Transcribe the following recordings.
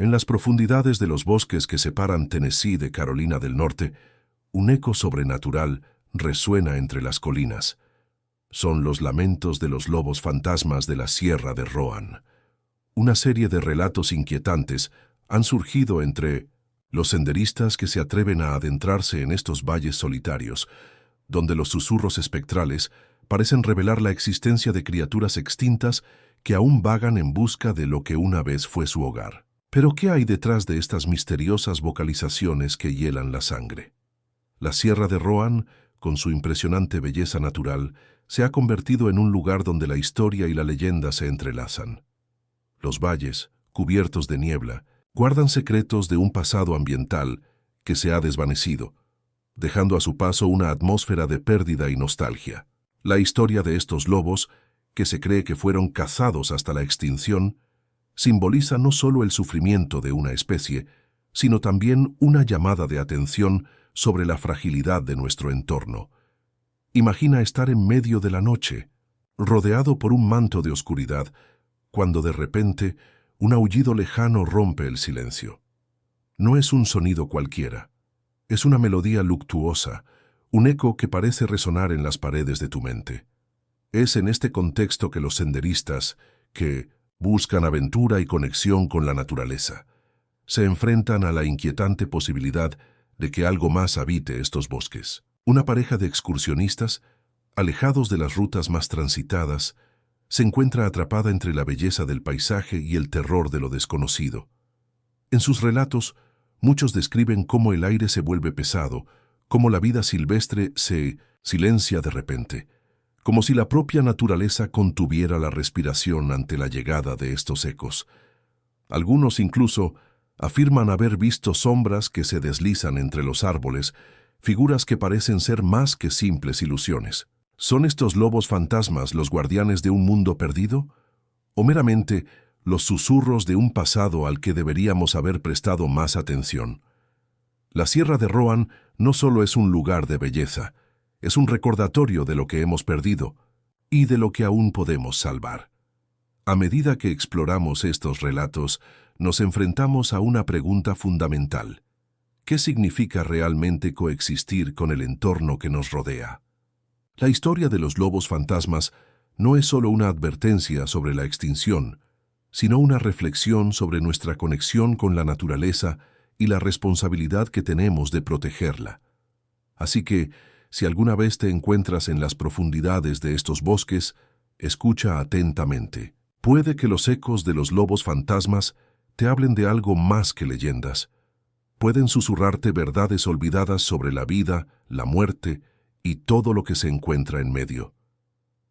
En las profundidades de los bosques que separan Tennessee de Carolina del Norte, un eco sobrenatural resuena entre las colinas. Son los lamentos de los lobos fantasmas de la Sierra de Rowan. Una serie de relatos inquietantes han surgido entre los senderistas que se atreven a adentrarse en estos valles solitarios, donde los susurros espectrales parecen revelar la existencia de criaturas extintas que aún vagan en busca de lo que una vez fue su hogar. Pero ¿qué hay detrás de estas misteriosas vocalizaciones que hielan la sangre? La Sierra de Rowan, con su impresionante belleza natural, se ha convertido en un lugar donde la historia y la leyenda se entrelazan. Los valles, cubiertos de niebla, guardan secretos de un pasado ambiental que se ha desvanecido, dejando a su paso una atmósfera de pérdida y nostalgia. La historia de estos lobos, que se cree que fueron cazados hasta la extinción, simboliza no solo el sufrimiento de una especie, sino también una llamada de atención sobre la fragilidad de nuestro entorno. Imagina estar en medio de la noche, rodeado por un manto de oscuridad, cuando de repente un aullido lejano rompe el silencio. No es un sonido cualquiera, es una melodía luctuosa, un eco que parece resonar en las paredes de tu mente. Es en este contexto que los senderistas, que buscan aventura y conexión con la naturaleza, se enfrentan a la inquietante posibilidad de que algo más habite estos bosques. Una pareja de excursionistas, alejados de las rutas más transitadas, se encuentra atrapada entre la belleza del paisaje y el terror de lo desconocido. En sus relatos, muchos describen cómo el aire se vuelve pesado, cómo la vida silvestre se silencia de repente, como si la propia naturaleza contuviera la respiración ante la llegada de estos ecos. Algunos incluso afirman haber visto sombras que se deslizan entre los árboles, figuras que parecen ser más que simples ilusiones. ¿Son estos lobos fantasmas los guardianes de un mundo perdido? ¿O meramente los susurros de un pasado al que deberíamos haber prestado más atención? La Sierra de Rowan no solo es un lugar de belleza, es un recordatorio de lo que hemos perdido y de lo que aún podemos salvar. A medida que exploramos estos relatos, nos enfrentamos a una pregunta fundamental. ¿Qué significa realmente coexistir con el entorno que nos rodea? La historia de los lobos fantasmas no es solo una advertencia sobre la extinción, sino una reflexión sobre nuestra conexión con la naturaleza y la responsabilidad que tenemos de protegerla. Así que, si alguna vez te encuentras en las profundidades de estos bosques, escucha atentamente. Puede que los ecos de los lobos fantasmas te hablen de algo más que leyendas. Pueden susurrarte verdades olvidadas sobre la vida, la muerte y todo lo que se encuentra en medio.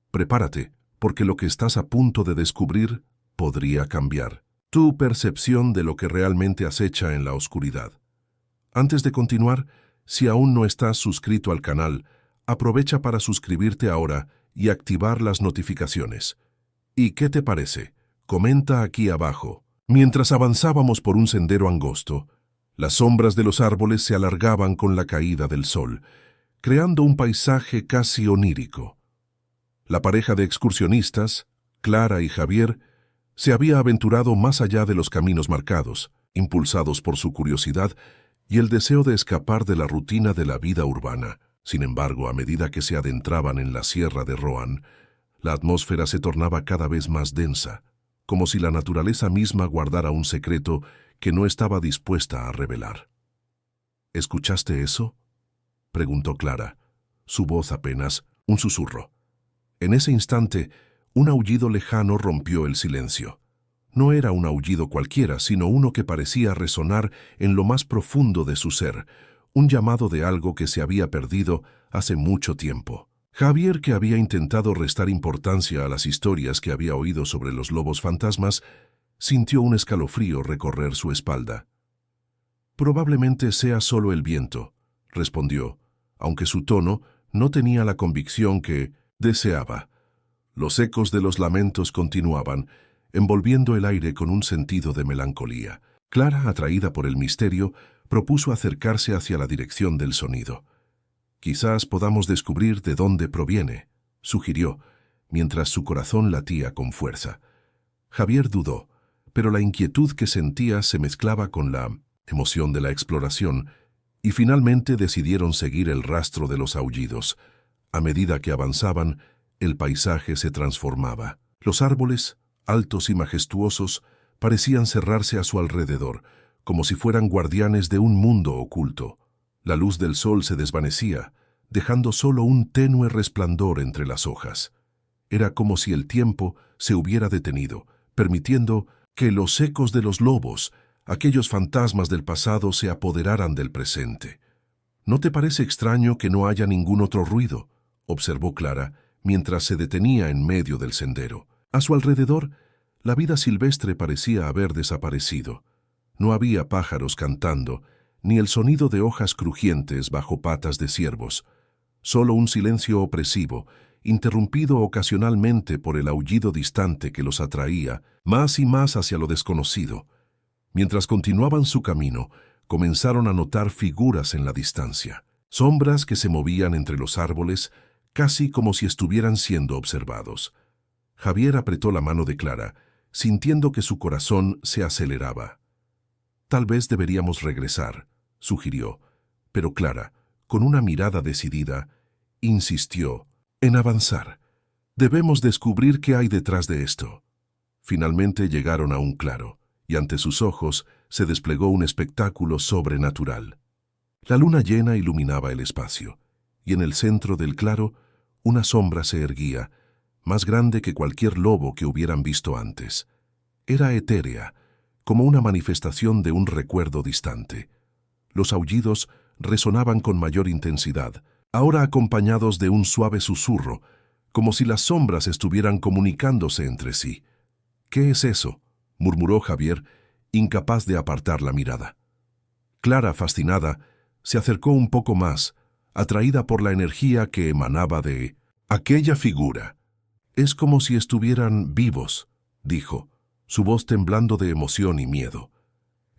Prepárate, porque lo que estás a punto de descubrir podría cambiar tu percepción de lo que realmente acecha en la oscuridad. Antes de continuar, si aún no estás suscrito al canal, aprovecha para suscribirte ahora y activar las notificaciones. ¿Y qué te parece? Comenta aquí abajo. Mientras avanzábamos por un sendero angosto, las sombras de los árboles se alargaban con la caída del sol, creando un paisaje casi onírico. La pareja de excursionistas, Clara y Javier, se había aventurado más allá de los caminos marcados, impulsados por su curiosidad y el deseo de escapar de la rutina de la vida urbana. Sin embargo, a medida que se adentraban en la Sierra de Rowan, la atmósfera se tornaba cada vez más densa, como si la naturaleza misma guardara un secreto que no estaba dispuesta a revelar. ¿Escuchaste eso?, preguntó Clara, su voz apenas un susurro. En ese instante, un aullido lejano rompió el silencio. No era un aullido cualquiera, sino uno que parecía resonar en lo más profundo de su ser, un llamado de algo que se había perdido hace mucho tiempo. Javier, que había intentado restar importancia a las historias que había oído sobre los lobos fantasmas, sintió un escalofrío recorrer su espalda. «Probablemente sea solo el viento», respondió, aunque su tono no tenía la convicción que deseaba. Los ecos de los lamentos continuaban, envolviendo el aire con un sentido de melancolía. Clara, atraída por el misterio, propuso acercarse hacia la dirección del sonido. «Quizás podamos descubrir de dónde proviene», sugirió, mientras su corazón latía con fuerza. Javier dudó, pero la inquietud que sentía se mezclaba con la emoción de la exploración, y finalmente decidieron seguir el rastro de los aullidos. A medida que avanzaban, el paisaje se transformaba. Los árboles, altos y majestuosos, parecían cerrarse a su alrededor, como si fueran guardianes de un mundo oculto. La luz del sol se desvanecía, dejando solo un tenue resplandor entre las hojas. Era como si el tiempo se hubiera detenido, permitiendo que los ecos de los lobos, aquellos fantasmas del pasado, se apoderaran del presente. «¿No te parece extraño que no haya ningún otro ruido?», observó Clara, mientras se detenía en medio del sendero. A su alrededor, la vida silvestre parecía haber desaparecido. No había pájaros cantando, ni el sonido de hojas crujientes bajo patas de ciervos. Solo un silencio opresivo, interrumpido ocasionalmente por el aullido distante que los atraía más y más hacia lo desconocido. Mientras continuaban su camino, comenzaron a notar figuras en la distancia, sombras que se movían entre los árboles, casi como si estuvieran siendo observados. Javier apretó la mano de Clara, sintiendo que su corazón se aceleraba. «Tal vez deberíamos regresar», sugirió, pero Clara, con una mirada decidida, insistió en avanzar. «Debemos descubrir qué hay detrás de esto». Finalmente llegaron a un claro, y ante sus ojos se desplegó un espectáculo sobrenatural. La luna llena iluminaba el espacio, y en el centro del claro una sombra se erguía, más grande que cualquier lobo que hubieran visto antes. Era etérea, como una manifestación de un recuerdo distante. Los aullidos resonaban con mayor intensidad, ahora acompañados de un suave susurro, como si las sombras estuvieran comunicándose entre sí. «¿Qué es eso?», murmuró Javier, incapaz de apartar la mirada. Clara, fascinada, se acercó un poco más, atraída por la energía que emanaba de aquella figura. «Es como si estuvieran vivos», dijo, su voz temblando de emoción y miedo.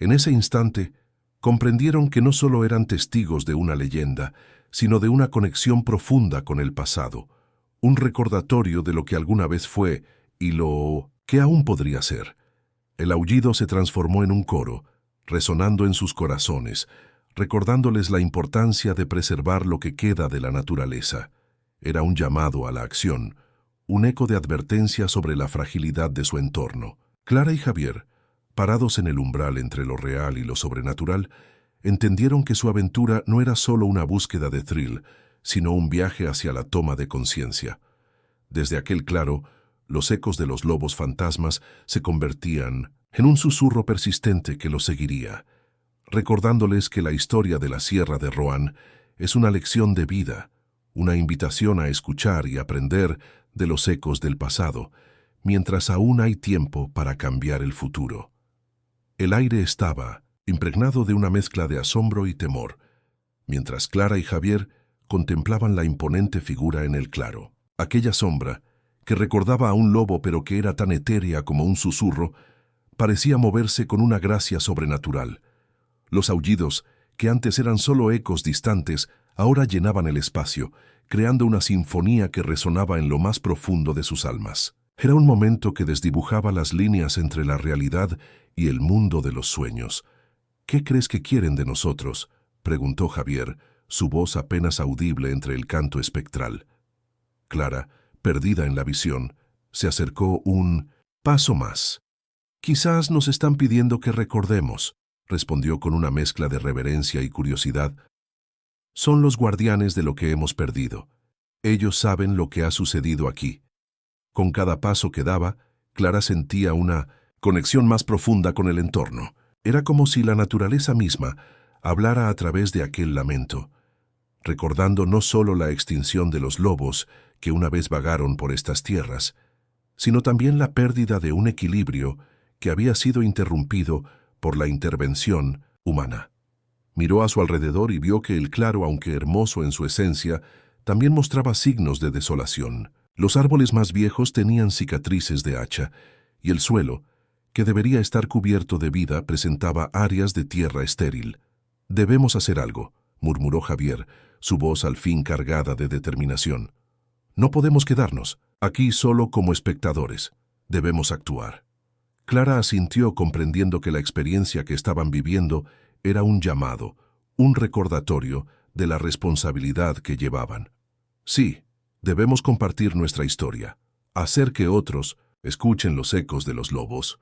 En ese instante, comprendieron que no solo eran testigos de una leyenda, sino de una conexión profunda con el pasado, un recordatorio de lo que alguna vez fue y lo que aún podría ser. El aullido se transformó en un coro, resonando en sus corazones, recordándoles la importancia de preservar lo que queda de la naturaleza. Era un llamado a la acción, un eco de advertencia sobre la fragilidad de su entorno. Clara y Javier, parados en el umbral entre lo real y lo sobrenatural, entendieron que su aventura no era solo una búsqueda de thrill, sino un viaje hacia la toma de conciencia. Desde aquel claro, los ecos de los lobos fantasmas se convertían en un susurro persistente que los seguiría, recordándoles que la historia de la Sierra de Rohan es una lección de vida, una invitación a escuchar y aprender de los ecos del pasado, mientras aún hay tiempo para cambiar el futuro. El aire estaba impregnado de una mezcla de asombro y temor, mientras Clara y Javier contemplaban la imponente figura en el claro. Aquella sombra, que recordaba a un lobo pero que era tan etérea como un susurro, parecía moverse con una gracia sobrenatural. Los aullidos, que antes eran solo ecos distantes, ahora llenaban el espacio, creando una sinfonía que resonaba en lo más profundo de sus almas. Era un momento que desdibujaba las líneas entre la realidad y el mundo de los sueños. «¿Qué crees que quieren de nosotros?», preguntó Javier, su voz apenas audible entre el canto espectral. Clara, perdida en la visión, se acercó un paso más. «Quizás nos están pidiendo que recordemos», respondió con una mezcla de reverencia y curiosidad. «Son los guardianes de lo que hemos perdido. Ellos saben lo que ha sucedido aquí». Con cada paso que daba, Clara sentía una conexión más profunda con el entorno. Era como si la naturaleza misma hablara a través de aquel lamento, recordando no solo la extinción de los lobos que una vez vagaron por estas tierras, sino también la pérdida de un equilibrio que había sido interrumpido por la intervención humana. Miró a su alrededor y vio que el claro, aunque hermoso en su esencia, también mostraba signos de desolación. Los árboles más viejos tenían cicatrices de hacha, y el suelo, que debería estar cubierto de vida, presentaba áreas de tierra estéril. «Debemos hacer algo», murmuró Javier, su voz al fin cargada de determinación. «No podemos quedarnos aquí solo como espectadores. Debemos actuar». Clara asintió comprendiendo que la experiencia que estaban viviendo era un llamado, un recordatorio de la responsabilidad que llevaban. Sí, debemos compartir nuestra historia, hacer que otros escuchen los ecos de los lobos.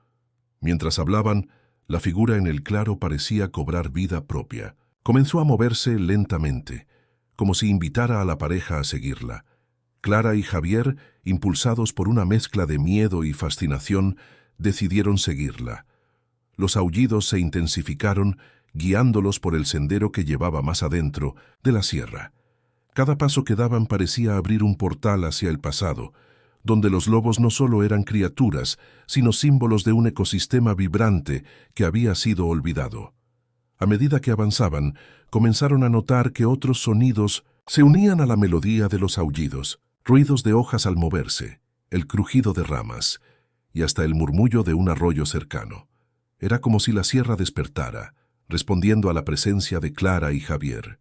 Mientras hablaban, la figura en el claro parecía cobrar vida propia. Comenzó a moverse lentamente, como si invitara a la pareja a seguirla. Clara y Javier, impulsados por una mezcla de miedo y fascinación, decidieron seguirla. Los aullidos se intensificaron, guiándolos por el sendero que llevaba más adentro de la sierra. Cada paso que daban parecía abrir un portal hacia el pasado, donde los lobos no solo eran criaturas, sino símbolos de un ecosistema vibrante que había sido olvidado. A medida que avanzaban, comenzaron a notar que otros sonidos se unían a la melodía de los aullidos, ruidos de hojas al moverse, el crujido de ramas y hasta el murmullo de un arroyo cercano. Era como si la sierra despertara, respondiendo a la presencia de Clara y Javier.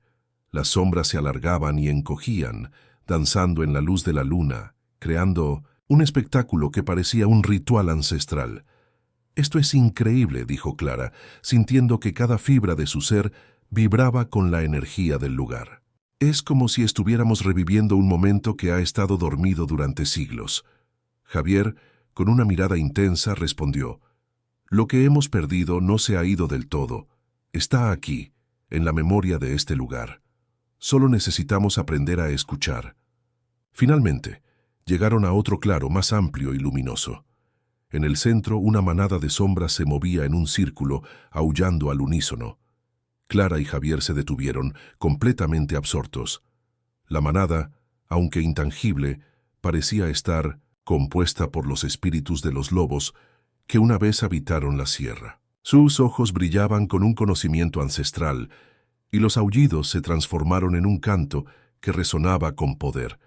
Las sombras se alargaban y encogían, danzando en la luz de la luna, creando un espectáculo que parecía un ritual ancestral. «Esto es increíble», dijo Clara, sintiendo que cada fibra de su ser vibraba con la energía del lugar. «Es como si estuviéramos reviviendo un momento que ha estado dormido durante siglos». Javier, con una mirada intensa, respondió: «Lo que hemos perdido no se ha ido del todo. Está aquí, en la memoria de este lugar. Solo necesitamos aprender a escuchar». Finalmente, llegaron a otro claro más amplio y luminoso. En el centro, una manada de sombras se movía en un círculo, aullando al unísono. Clara y Javier se detuvieron, completamente absortos. La manada, aunque intangible, parecía estar compuesta por los espíritus de los lobos que una vez habitaron la sierra. Sus ojos brillaban con un conocimiento ancestral, y los aullidos se transformaron en un canto que resonaba con poder.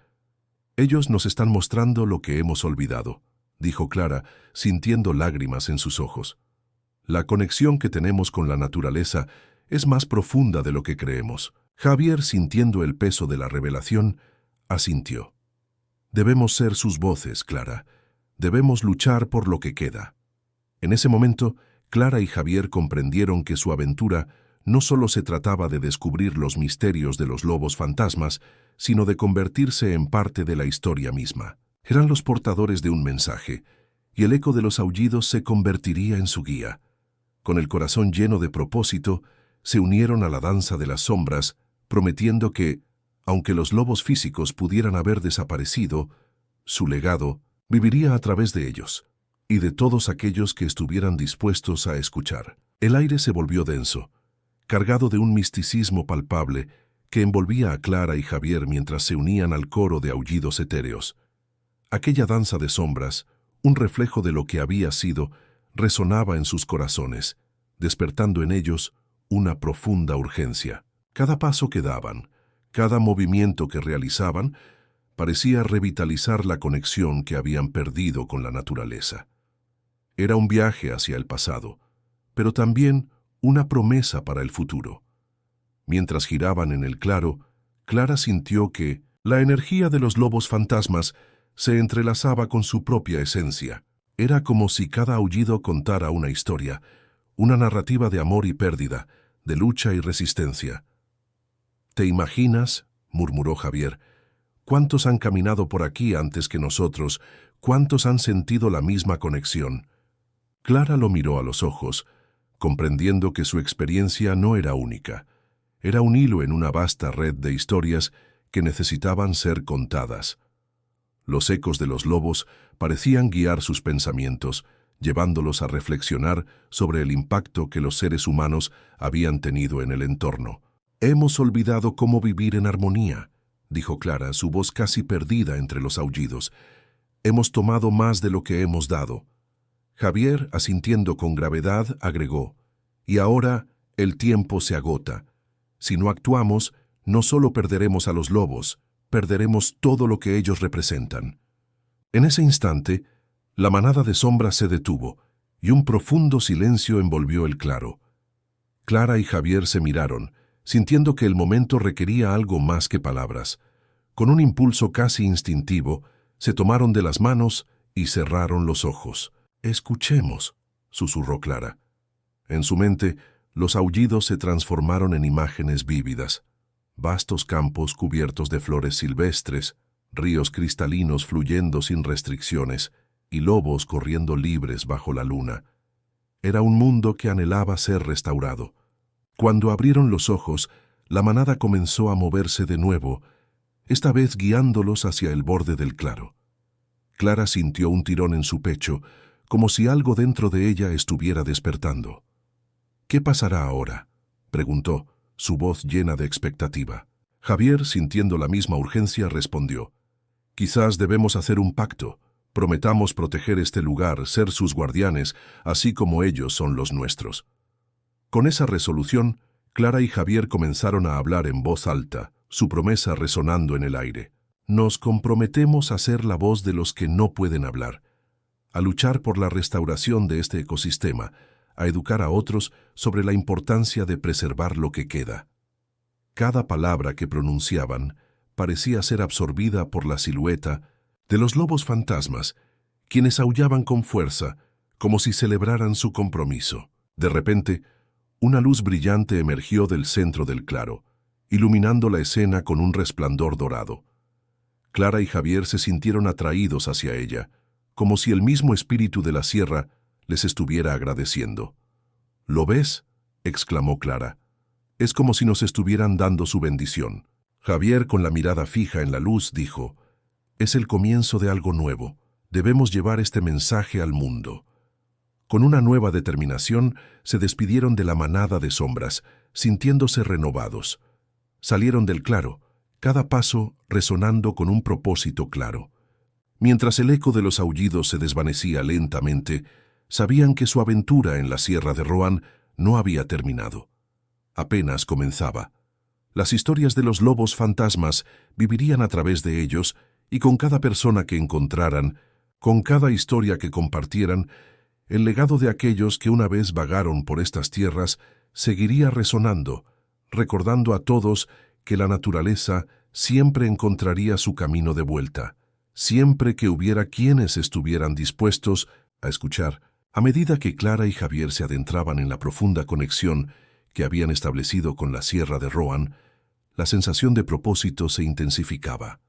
«Ellos nos están mostrando lo que hemos olvidado», dijo Clara, sintiendo lágrimas en sus ojos. «La conexión que tenemos con la naturaleza es más profunda de lo que creemos». Javier, sintiendo el peso de la revelación, asintió. «Debemos ser sus voces, Clara. Debemos luchar por lo que queda». En ese momento, Clara y Javier comprendieron que su aventura no solo se trataba de descubrir los misterios de los lobos fantasmas, sino de convertirse en parte de la historia misma. Eran los portadores de un mensaje, y el eco de los aullidos se convertiría en su guía. Con el corazón lleno de propósito, se unieron a la danza de las sombras, prometiendo que, aunque los lobos físicos pudieran haber desaparecido, su legado viviría a través de ellos, y de todos aquellos que estuvieran dispuestos a escuchar. El aire se volvió denso, cargado de un misticismo palpable que envolvía a Clara y Javier mientras se unían al coro de aullidos etéreos. Aquella danza de sombras, un reflejo de lo que había sido, resonaba en sus corazones, despertando en ellos una profunda urgencia. Cada paso que daban, cada movimiento que realizaban, parecía revitalizar la conexión que habían perdido con la naturaleza. Era un viaje hacia el pasado, pero también una promesa para el futuro. Mientras giraban en el claro, Clara sintió que la energía de los lobos fantasmas se entrelazaba con su propia esencia. Era como si cada aullido contara una historia, una narrativa de amor y pérdida, de lucha y resistencia. «¿Te imaginas?», murmuró Javier. «¿Cuántos han caminado por aquí antes que nosotros? ¿Cuántos han sentido la misma conexión?». Clara lo miró a los ojos, comprendiendo que su experiencia no era única. Era un hilo en una vasta red de historias que necesitaban ser contadas. Los ecos de los lobos parecían guiar sus pensamientos, llevándolos a reflexionar sobre el impacto que los seres humanos habían tenido en el entorno. «Hemos olvidado cómo vivir en armonía», dijo Clara, su voz casi perdida entre los aullidos. «Hemos tomado más de lo que hemos dado». Javier, asintiendo con gravedad, agregó: «Y ahora el tiempo se agota. Si no actuamos, no solo perderemos a los lobos, perderemos todo lo que ellos representan». En ese instante, la manada de sombras se detuvo, y un profundo silencio envolvió el claro. Clara y Javier se miraron, sintiendo que el momento requería algo más que palabras. Con un impulso casi instintivo, se tomaron de las manos y cerraron los ojos. «Escuchemos», susurró Clara. En su mente, los aullidos se transformaron en imágenes vívidas. Vastos campos cubiertos de flores silvestres, ríos cristalinos fluyendo sin restricciones y lobos corriendo libres bajo la luna. Era un mundo que anhelaba ser restaurado. Cuando abrieron los ojos, la manada comenzó a moverse de nuevo, esta vez guiándolos hacia el borde del claro. Clara sintió un tirón en su pecho, como si algo dentro de ella estuviera despertando. «¿Qué pasará ahora?», preguntó, su voz llena de expectativa. Javier, sintiendo la misma urgencia, respondió: «Quizás debemos hacer un pacto. Prometamos proteger este lugar, ser sus guardianes, así como ellos son los nuestros». Con esa resolución, Clara y Javier comenzaron a hablar en voz alta, su promesa resonando en el aire. «Nos comprometemos a ser la voz de los que no pueden hablar, a luchar por la restauración de este ecosistema, a educar a otros sobre la importancia de preservar lo que queda». Cada palabra que pronunciaban parecía ser absorbida por la silueta de los lobos fantasmas, quienes aullaban con fuerza, como si celebraran su compromiso. De repente, una luz brillante emergió del centro del claro, iluminando la escena con un resplandor dorado. Clara y Javier se sintieron atraídos hacia ella, como si el mismo espíritu de la sierra les estuviera agradeciendo. «¿Lo ves?», exclamó Clara. «Es como si nos estuvieran dando su bendición». Javier, con la mirada fija en la luz, dijo: «Es el comienzo de algo nuevo. Debemos llevar este mensaje al mundo». Con una nueva determinación, se despidieron de la manada de sombras, sintiéndose renovados. Salieron del claro, cada paso resonando con un propósito claro. Mientras el eco de los aullidos se desvanecía lentamente, sabían que su aventura en la Sierra de Rohan no había terminado. Apenas comenzaba. Las historias de los lobos fantasmas vivirían a través de ellos, y con cada persona que encontraran, con cada historia que compartieran, el legado de aquellos que una vez vagaron por estas tierras seguiría resonando, recordando a todos que la naturaleza siempre encontraría su camino de vuelta, siempre que hubiera quienes estuvieran dispuestos a escuchar. A medida que Clara y Javier se adentraban en la profunda conexión que habían establecido con la Sierra de Rohan, la sensación de propósito se intensificaba.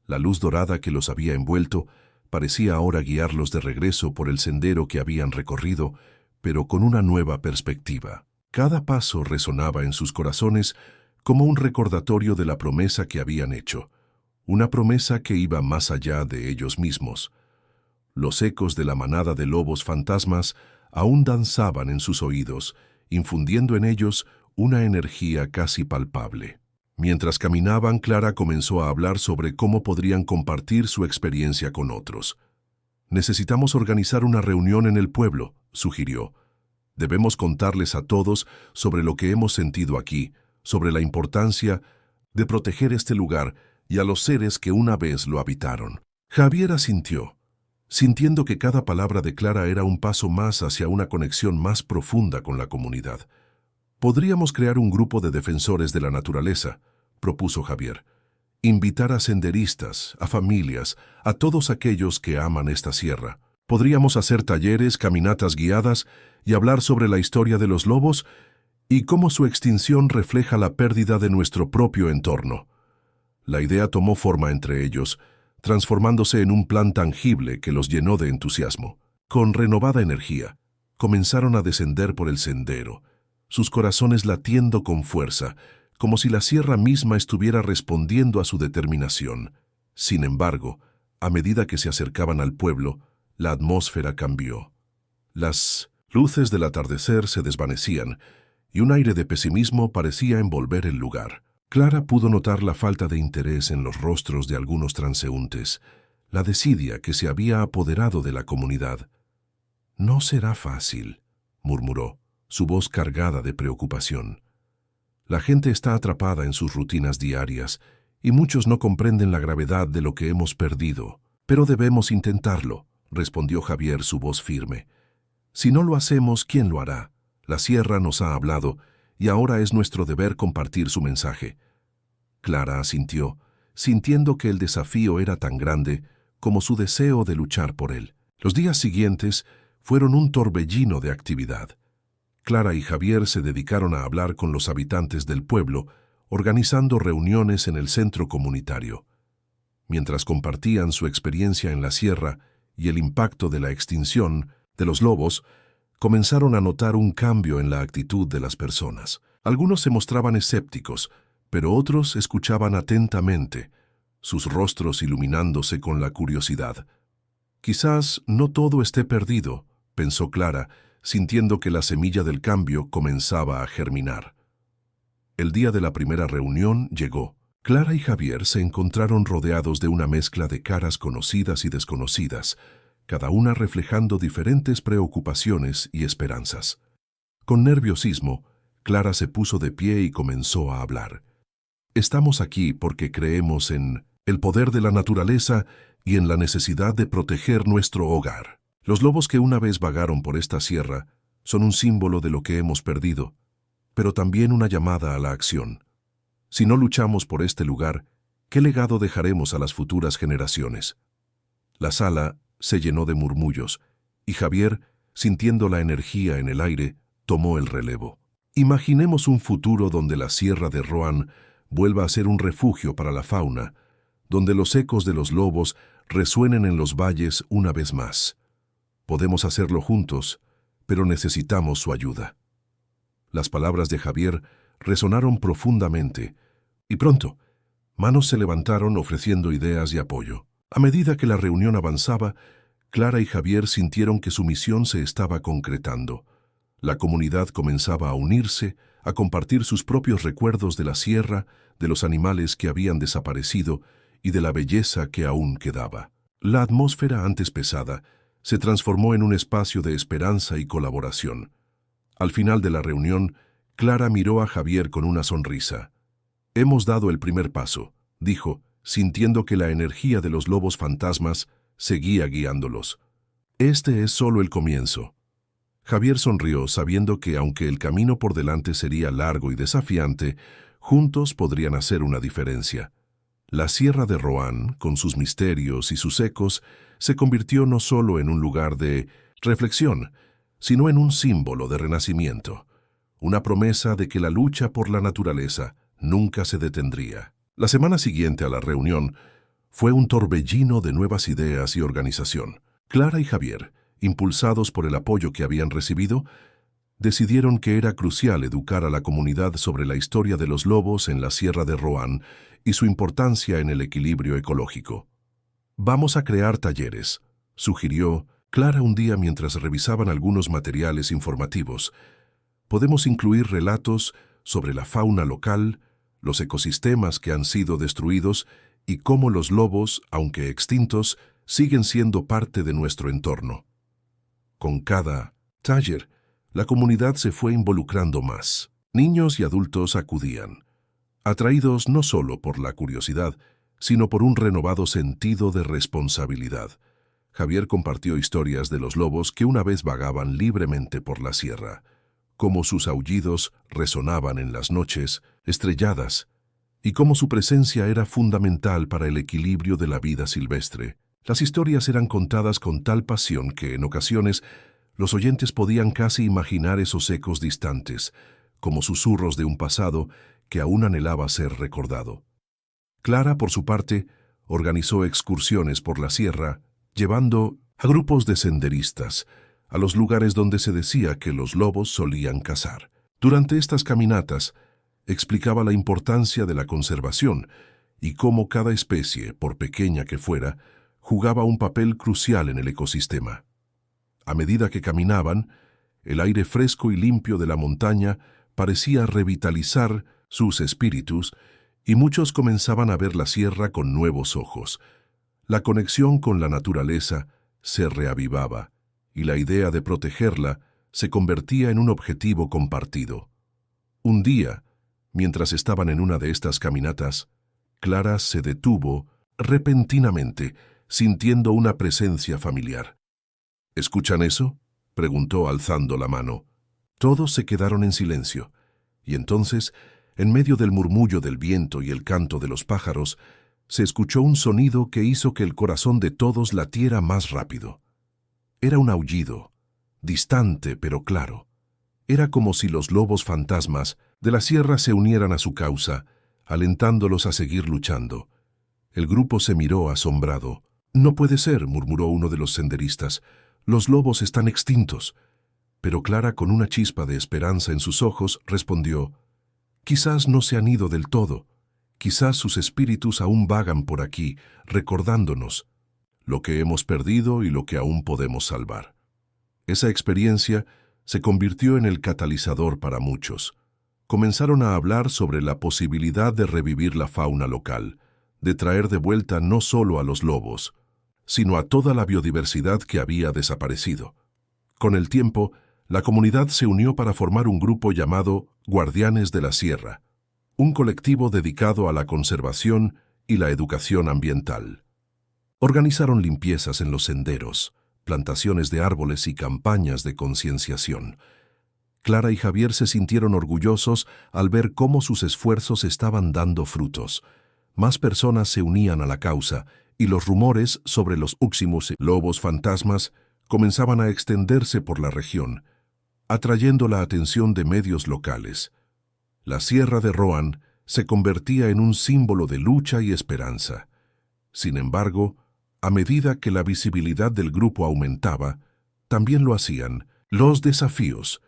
La luz dorada que los había envuelto parecía ahora guiarlos de regreso por el sendero que habían recorrido, pero con una nueva perspectiva. Cada paso resonaba en sus corazones como un recordatorio de la promesa que habían hecho, una promesa que iba más allá de ellos mismos. Los ecos de la manada de lobos fantasmas aún danzaban en sus oídos, infundiendo en ellos una energía casi palpable. Mientras caminaban, Clara comenzó a hablar sobre cómo podrían compartir su experiencia con otros. «Necesitamos organizar una reunión en el pueblo», sugirió. «Debemos contarles a todos sobre lo que hemos sentido aquí, sobre la importancia de proteger este lugar y a los seres que una vez lo habitaron». Javier asintió, sintiendo que cada palabra de Clara era un paso más hacia una conexión más profunda con la comunidad. «Podríamos crear un grupo de defensores de la naturaleza», propuso Javier. «Invitar a senderistas, a familias, a todos aquellos que aman esta sierra. Podríamos hacer talleres, caminatas guiadas y hablar sobre la historia de los lobos y cómo su extinción refleja la pérdida de nuestro propio entorno». La idea tomó forma entre ellos, transformándose en un plan tangible que los llenó de entusiasmo. Con renovada energía, comenzaron a descender por el sendero, sus corazones latiendo con fuerza, como si la sierra misma estuviera respondiendo a su determinación. Sin embargo, a medida que se acercaban al pueblo, la atmósfera cambió. Las luces del atardecer se desvanecían y un aire de pesimismo parecía envolver el lugar. Clara pudo notar la falta de interés en los rostros de algunos transeúntes, la desidia que se había apoderado de la comunidad. «No será fácil», murmuró, su voz cargada de preocupación. «La gente está atrapada en sus rutinas diarias y muchos no comprenden la gravedad de lo que hemos perdido. Pero debemos intentarlo», respondió Javier, su voz firme. «Si no lo hacemos, ¿quién lo hará? La sierra nos ha hablado y ahora es nuestro deber compartir su mensaje». Clara asintió, sintiendo que el desafío era tan grande como su deseo de luchar por él. Los días siguientes fueron un torbellino de actividad. Clara y Javier se dedicaron a hablar con los habitantes del pueblo, organizando reuniones en el centro comunitario. Mientras compartían su experiencia en la sierra y el impacto de la extinción de los lobos, comenzaron a notar un cambio en la actitud de las personas. Algunos se mostraban escépticos, pero otros escuchaban atentamente, sus rostros iluminándose con la curiosidad. Quizás no todo esté perdido, pensó Clara, sintiendo que la semilla del cambio comenzaba a germinar. El día de la primera reunión llegó. Clara y Javier se encontraron rodeados de una mezcla de caras conocidas y desconocidas, cada una reflejando diferentes preocupaciones y esperanzas. Con nerviosismo, Clara se puso de pie y comenzó a hablar. Estamos aquí porque creemos en el poder de la naturaleza y en la necesidad de proteger nuestro hogar. Los lobos que una vez vagaron por esta sierra son un símbolo de lo que hemos perdido, pero también una llamada a la acción. Si no luchamos por este lugar, ¿qué legado dejaremos a las futuras generaciones? La sala se llenó de murmullos, y Javier, sintiendo la energía en el aire, tomó el relevo. Imaginemos un futuro donde la Sierra de Rohan vuelva a ser un refugio para la fauna, donde los ecos de los lobos resuenen en los valles una vez más. Podemos hacerlo juntos, pero necesitamos su ayuda. Las palabras de Javier resonaron profundamente, y pronto, manos se levantaron ofreciendo ideas y apoyo. A medida que la reunión avanzaba, Clara y Javier sintieron que su misión se estaba concretando. La comunidad comenzaba a unirse, a compartir sus propios recuerdos de la sierra, de los animales que habían desaparecido y de la belleza que aún quedaba. La atmósfera antes pesada se transformó en un espacio de esperanza y colaboración. Al final de la reunión, Clara miró a Javier con una sonrisa. «Hemos dado el primer paso», dijo, sintiendo que la energía de los lobos fantasmas seguía guiándolos. «Este es solo el comienzo». Javier sonrió, sabiendo que aunque el camino por delante sería largo y desafiante, juntos podrían hacer una diferencia. La Sierra de Rohan, con sus misterios y sus ecos, se convirtió no solo en un lugar de reflexión, sino en un símbolo de renacimiento, una promesa de que la lucha por la naturaleza nunca se detendría. La semana siguiente a la reunión fue un torbellino de nuevas ideas y organización. Clara y Javier, impulsados por el apoyo que habían recibido, decidieron que era crucial educar a la comunidad sobre la historia de los lobos en la Sierra de Rohan y su importancia en el equilibrio ecológico. «Vamos a crear talleres», sugirió Clara un día mientras revisaban algunos materiales informativos. «Podemos incluir relatos sobre la fauna local, los ecosistemas que han sido destruidos y cómo los lobos, aunque extintos, siguen siendo parte de nuestro entorno». Con cada taller, la comunidad se fue involucrando más. Niños y adultos acudían, atraídos no solo por la curiosidad, sino por un renovado sentido de responsabilidad. Javier compartió historias de los lobos que una vez vagaban libremente por la sierra, cómo sus aullidos resonaban en las noches estrelladas y cómo su presencia era fundamental para el equilibrio de la vida silvestre. Las historias eran contadas con tal pasión que, en ocasiones, los oyentes podían casi imaginar esos ecos distantes, como susurros de un pasado que aún anhelaba ser recordado. Clara, por su parte, organizó excursiones por la sierra, llevando a grupos de senderistas a los lugares donde se decía que los lobos solían cazar. Durante estas caminatas, explicaba la importancia de la conservación y cómo cada especie, por pequeña que fuera, jugaba un papel crucial en el ecosistema. A medida que caminaban, el aire fresco y limpio de la montaña parecía revitalizar sus espíritus y muchos comenzaban a ver la sierra con nuevos ojos. La conexión con la naturaleza se reavivaba y la idea de protegerla se convertía en un objetivo compartido. Un día, mientras estaban en una de estas caminatas, Clara se detuvo repentinamente, sintiendo una presencia familiar. «¿Escuchan eso?», preguntó alzando la mano. Todos se quedaron en silencio, y entonces, en medio del murmullo del viento y el canto de los pájaros, se escuchó un sonido que hizo que el corazón de todos latiera más rápido. Era un aullido, distante pero claro. Era como si los lobos fantasmas de la sierra se unieran a su causa, alentándolos a seguir luchando. El grupo se miró asombrado. «No puede ser», murmuró uno de los senderistas. «Los lobos están extintos». Pero Clara, con una chispa de esperanza en sus ojos, respondió: «Quizás no se han ido del todo. Quizás sus espíritus aún vagan por aquí, recordándonos lo que hemos perdido y lo que aún podemos salvar». Esa experiencia se convirtió en el catalizador para muchos. Comenzaron a hablar sobre la posibilidad de revivir la fauna local, de traer de vuelta no solo a los lobos, sino a toda la biodiversidad que había desaparecido. Con el tiempo, la comunidad se unió para formar un grupo llamado Guardianes de la Sierra, un colectivo dedicado a la conservación y la educación ambiental. Organizaron limpiezas en los senderos, plantaciones de árboles y campañas de concienciación. Clara y Javier se sintieron orgullosos al ver cómo sus esfuerzos estaban dando frutos. Más personas se unían a la causa y los rumores sobre los úximos lobos fantasmas comenzaban a extenderse por la región, atrayendo la atención de medios locales. La Sierra de Rohan se convertía en un símbolo de lucha y esperanza. Sin embargo, a medida que la visibilidad del grupo aumentaba, también lo hacían los desafíos.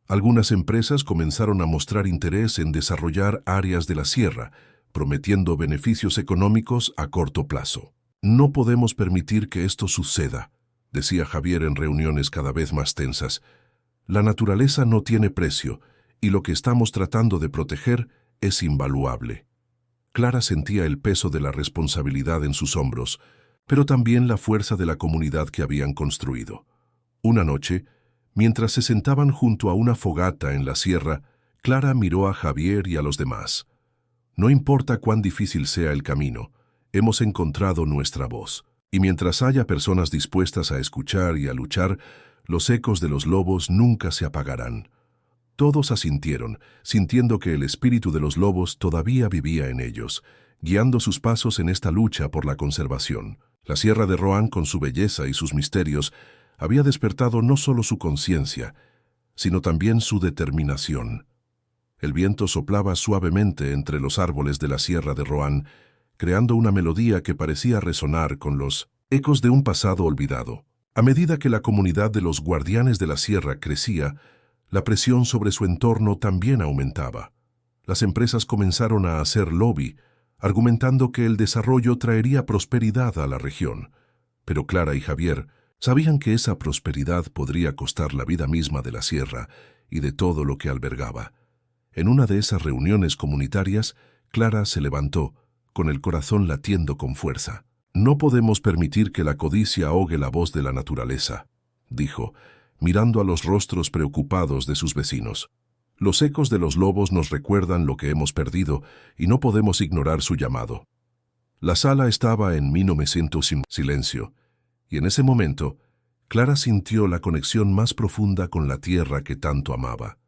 Algunas empresas comenzaron a mostrar interés en desarrollar áreas de la sierra, prometiendo beneficios económicos a corto plazo. «No podemos permitir que esto suceda», decía Javier en reuniones cada vez más tensas. «La naturaleza no tiene precio, y lo que estamos tratando de proteger es invaluable». Clara sentía el peso de la responsabilidad en sus hombros, pero también la fuerza de la comunidad que habían construido. Una noche, mientras se sentaban junto a una fogata en la sierra, Clara miró a Javier y a los demás. «No importa cuán difícil sea el camino, hemos encontrado nuestra voz. Y mientras haya personas dispuestas a escuchar y a luchar, los ecos de los lobos nunca se apagarán». Todos asintieron, sintiendo que el espíritu de los lobos todavía vivía en ellos, guiando sus pasos en esta lucha por la conservación. La Sierra de Rohan, con su belleza y sus misterios, había despertado no solo su conciencia, sino también su determinación. El viento soplaba suavemente entre los árboles de la Sierra de Rohan, creando una melodía que parecía resonar con los ecos de un pasado olvidado. A medida que la comunidad de los Guardianes de la Sierra crecía, la presión sobre su entorno también aumentaba. Las empresas comenzaron a hacer lobby, argumentando que el desarrollo traería prosperidad a la región. Pero Clara y Javier sabían que esa prosperidad podría costar la vida misma de la sierra y de todo lo que albergaba. En una de esas reuniones comunitarias, Clara se levantó, con el corazón latiendo con fuerza. «No podemos permitir que la codicia ahogue la voz de la naturaleza», dijo, mirando a los rostros preocupados de sus vecinos. «Los ecos de los lobos nos recuerdan lo que hemos perdido y no podemos ignorar su llamado». La sala estaba en sin silencio, y en ese momento, Clara sintió la conexión más profunda con la tierra que tanto amaba.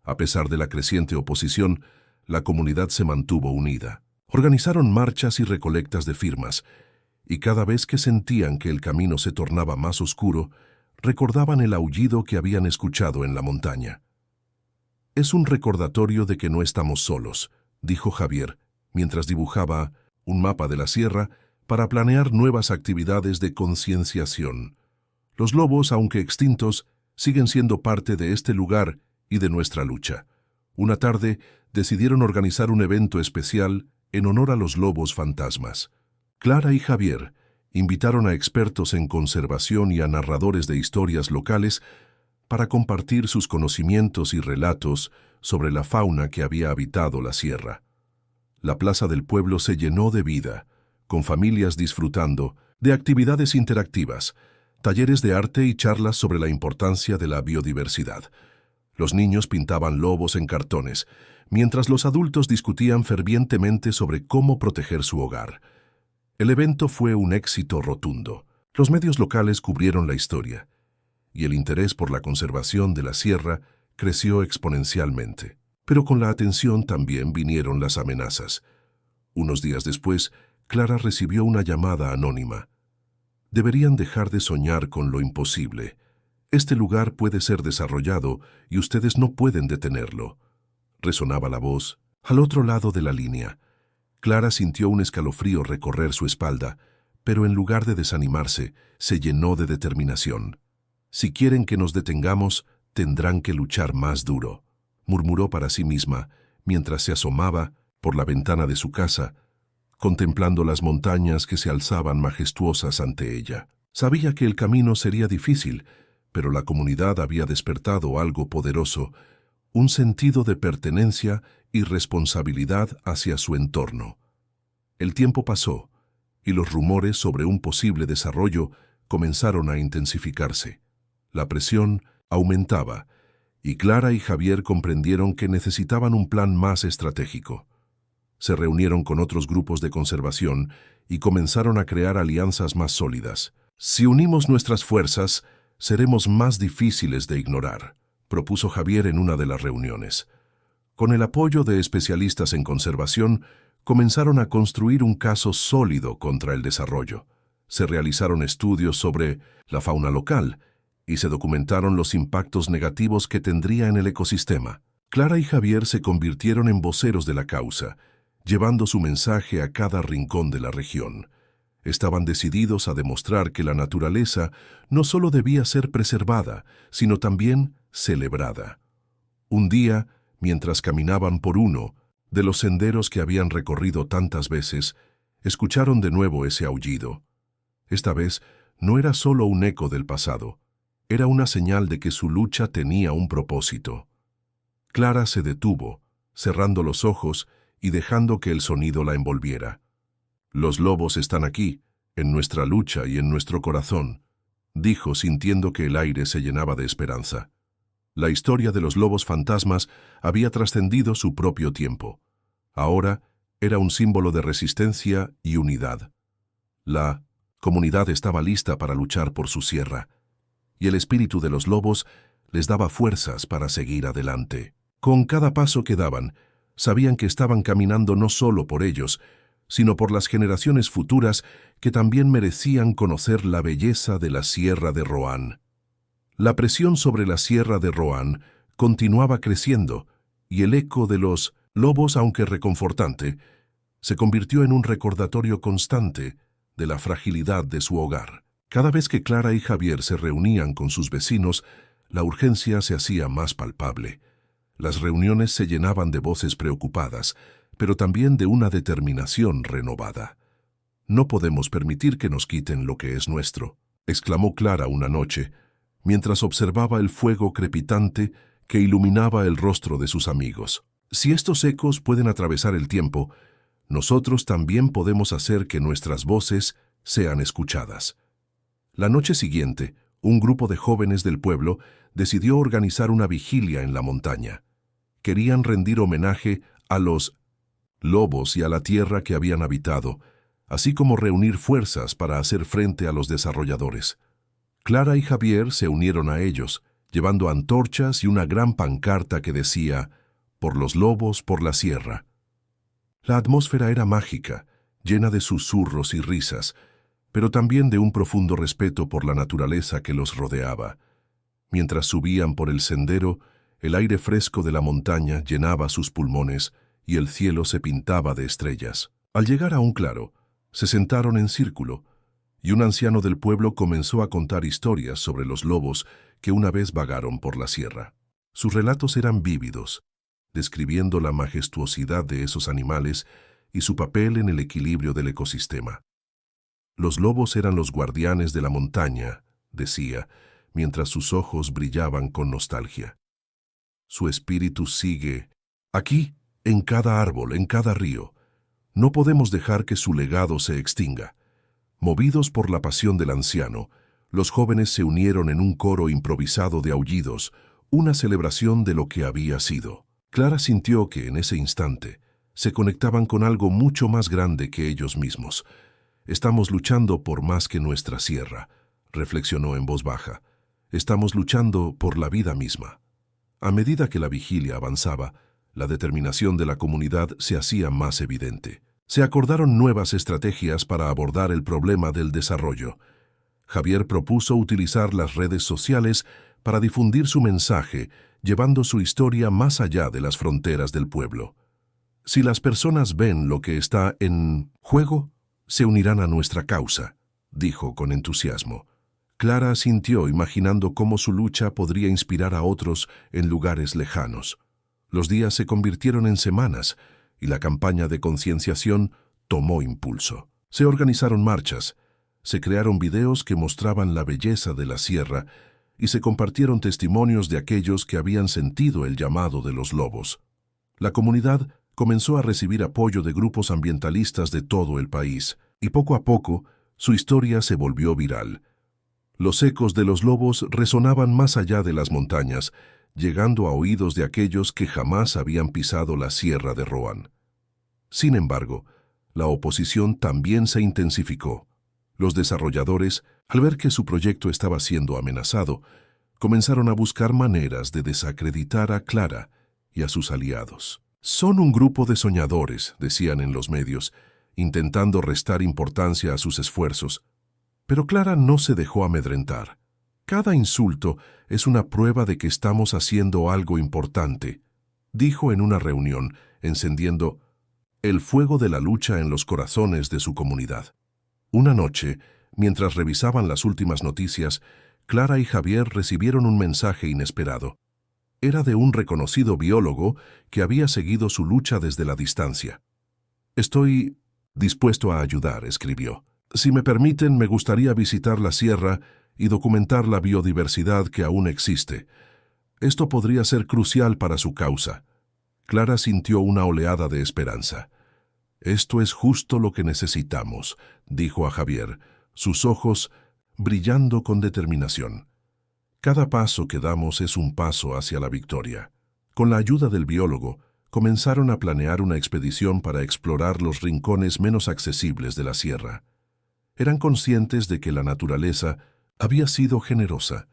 A pesar de la creciente oposición, la comunidad se mantuvo unida. Organizaron marchas y recolectas de firmas, y cada vez que sentían que el camino se tornaba más oscuro, recordaban el aullido que habían escuchado en la montaña. «Es un recordatorio de que no estamos solos», dijo Javier, mientras dibujaba un mapa de la sierra para planear nuevas actividades de concienciación. «Los lobos, aunque extintos, siguen siendo parte de este lugar y de nuestra lucha». Una tarde decidieron organizar un evento especial en honor a los lobos fantasmas. Clara y Javier invitaron a expertos en conservación y a narradores de historias locales para compartir sus conocimientos y relatos sobre la fauna que había habitado la sierra. La plaza del pueblo se llenó de vida, con familias disfrutando de actividades interactivas, talleres de arte y charlas sobre la importancia de la biodiversidad. Los niños pintaban lobos en cartones, mientras los adultos discutían fervientemente sobre cómo proteger su hogar. El evento fue un éxito rotundo. Los medios locales cubrieron la historia, y el interés por la conservación de la sierra creció exponencialmente. Pero con la atención también vinieron las amenazas. Unos días después, Clara recibió una llamada anónima. Deberían dejar de soñar con lo imposible. Este lugar puede ser desarrollado y ustedes no pueden detenerlo. Resonaba la voz al otro lado de la línea. Clara sintió un escalofrío recorrer su espalda, pero en lugar de desanimarse, se llenó de determinación. Si quieren que nos detengamos, tendrán que luchar más duro, murmuró para sí misma, mientras se asomaba por la ventana de su casa, contemplando las montañas que se alzaban majestuosas ante ella. Sabía que el camino sería difícil, pero la comunidad había despertado algo poderoso, un sentido de pertenencia y responsabilidad hacia su entorno. El tiempo pasó, y los rumores sobre un posible desarrollo comenzaron a intensificarse. La presión aumentaba, y Clara y Javier comprendieron que necesitaban un plan más estratégico. Se reunieron con otros grupos de conservación y comenzaron a crear alianzas más sólidas. Si unimos nuestras fuerzas, seremos más difíciles de ignorar, propuso Javier en una de las reuniones. Con el apoyo de especialistas en conservación, comenzaron a construir un caso sólido contra el desarrollo. Se realizaron estudios sobre la fauna local y se documentaron los impactos negativos que tendría en el ecosistema. Clara y Javier se convirtieron en voceros de la causa, llevando su mensaje a cada rincón de la región. Estaban decididos a demostrar que la naturaleza no solo debía ser preservada, sino también celebrada. Un día, mientras caminaban por uno de los senderos que habían recorrido tantas veces, escucharon de nuevo ese aullido. Esta vez no era solo un eco del pasado, era una señal de que su lucha tenía un propósito. Clara se detuvo, cerrando los ojos y dejando que el sonido la envolviera. «Los lobos están aquí, en nuestra lucha y en nuestro corazón», dijo sintiendo que el aire se llenaba de esperanza. La historia de los lobos fantasmas había trascendido su propio tiempo. Ahora era un símbolo de resistencia y unidad. La comunidad estaba lista para luchar por su sierra, y el espíritu de los lobos les daba fuerzas para seguir adelante. Con cada paso que daban, sabían que estaban caminando no solo por ellos, sino por las generaciones futuras que también merecían conocer la belleza de la Sierra de Rohan. La presión sobre la Sierra de Rohan continuaba creciendo, y el eco de los lobos, aunque reconfortante, se convirtió en un recordatorio constante de la fragilidad de su hogar. Cada vez que Clara y Javier se reunían con sus vecinos, la urgencia se hacía más palpable. Las reuniones se llenaban de voces preocupadas, pero también de una determinación renovada. «No podemos permitir que nos quiten lo que es nuestro», exclamó Clara una noche, mientras observaba el fuego crepitante que iluminaba el rostro de sus amigos. «Si estos ecos pueden atravesar el tiempo, nosotros también podemos hacer que nuestras voces sean escuchadas». La noche siguiente, un grupo de jóvenes del pueblo decidió organizar una vigilia en la montaña. Querían rendir homenaje a los lobos y a la tierra que habían habitado, así como reunir fuerzas para hacer frente a los desarrolladores. Clara y Javier se unieron a ellos, llevando antorchas y una gran pancarta que decía «Por los lobos, por la sierra». La atmósfera era mágica, llena de susurros y risas, pero también de un profundo respeto por la naturaleza que los rodeaba. Mientras subían por el sendero, el aire fresco de la montaña llenaba sus pulmones y el cielo se pintaba de estrellas. Al llegar a un claro, se sentaron en círculo, y un anciano del pueblo comenzó a contar historias sobre los lobos que una vez vagaron por la sierra. Sus relatos eran vívidos, describiendo la majestuosidad de esos animales y su papel en el equilibrio del ecosistema. «Los lobos eran los guardianes de la montaña», decía, mientras sus ojos brillaban con nostalgia. «Su espíritu sigue aquí, en cada árbol, en cada río. No podemos dejar que su legado se extinga». Movidos por la pasión del anciano, los jóvenes se unieron en un coro improvisado de aullidos, una celebración de lo que había sido. Clara sintió que en ese instante se conectaban con algo mucho más grande que ellos mismos. «Estamos luchando por más que nuestra sierra», reflexionó en voz baja. «Estamos luchando por la vida misma». A medida que la vigilia avanzaba, la determinación de la comunidad se hacía más evidente. Se acordaron nuevas estrategias para abordar el problema del desarrollo. Javier propuso utilizar las redes sociales para difundir su mensaje, llevando su historia más allá de las fronteras del pueblo. Si las personas ven lo que está en juego, se unirán a nuestra causa, dijo con entusiasmo. Clara asintió imaginando cómo su lucha podría inspirar a otros en lugares lejanos. Los días se convirtieron en semanas y la campaña de concienciación tomó impulso. Se organizaron marchas, se crearon videos que mostraban la belleza de la sierra y se compartieron testimonios de aquellos que habían sentido el llamado de los lobos. La comunidad comenzó a recibir apoyo de grupos ambientalistas de todo el país, y poco a poco su historia se volvió viral. Los ecos de los lobos resonaban más allá de las montañas, llegando a oídos de aquellos que jamás habían pisado la sierra de Roan. Sin embargo, la oposición también se intensificó. Los desarrolladores, al ver que su proyecto estaba siendo amenazado, comenzaron a buscar maneras de desacreditar a Clara y a sus aliados. Son un grupo de soñadores, decían en los medios, intentando restar importancia a sus esfuerzos. Pero Clara no se dejó amedrentar. Cada insulto es una prueba de que estamos haciendo algo importante, dijo en una reunión, encendiendo el fuego de la lucha en los corazones de su comunidad. Una noche, mientras revisaban las últimas noticias, Clara y Javier recibieron un mensaje inesperado. Era de un reconocido biólogo que había seguido su lucha desde la distancia. «Estoy dispuesto a ayudar», escribió. «Si me permiten, me gustaría visitar la sierra y documentar la biodiversidad que aún existe. Esto podría ser crucial para su causa». Clara sintió una oleada de esperanza. «Esto es justo lo que necesitamos», dijo a Javier, sus ojos brillando con determinación. «Cada paso que damos es un paso hacia la victoria». Con la ayuda del biólogo, comenzaron a planear una expedición para explorar los rincones menos accesibles de la sierra. Eran conscientes de que la naturaleza había sido generosa,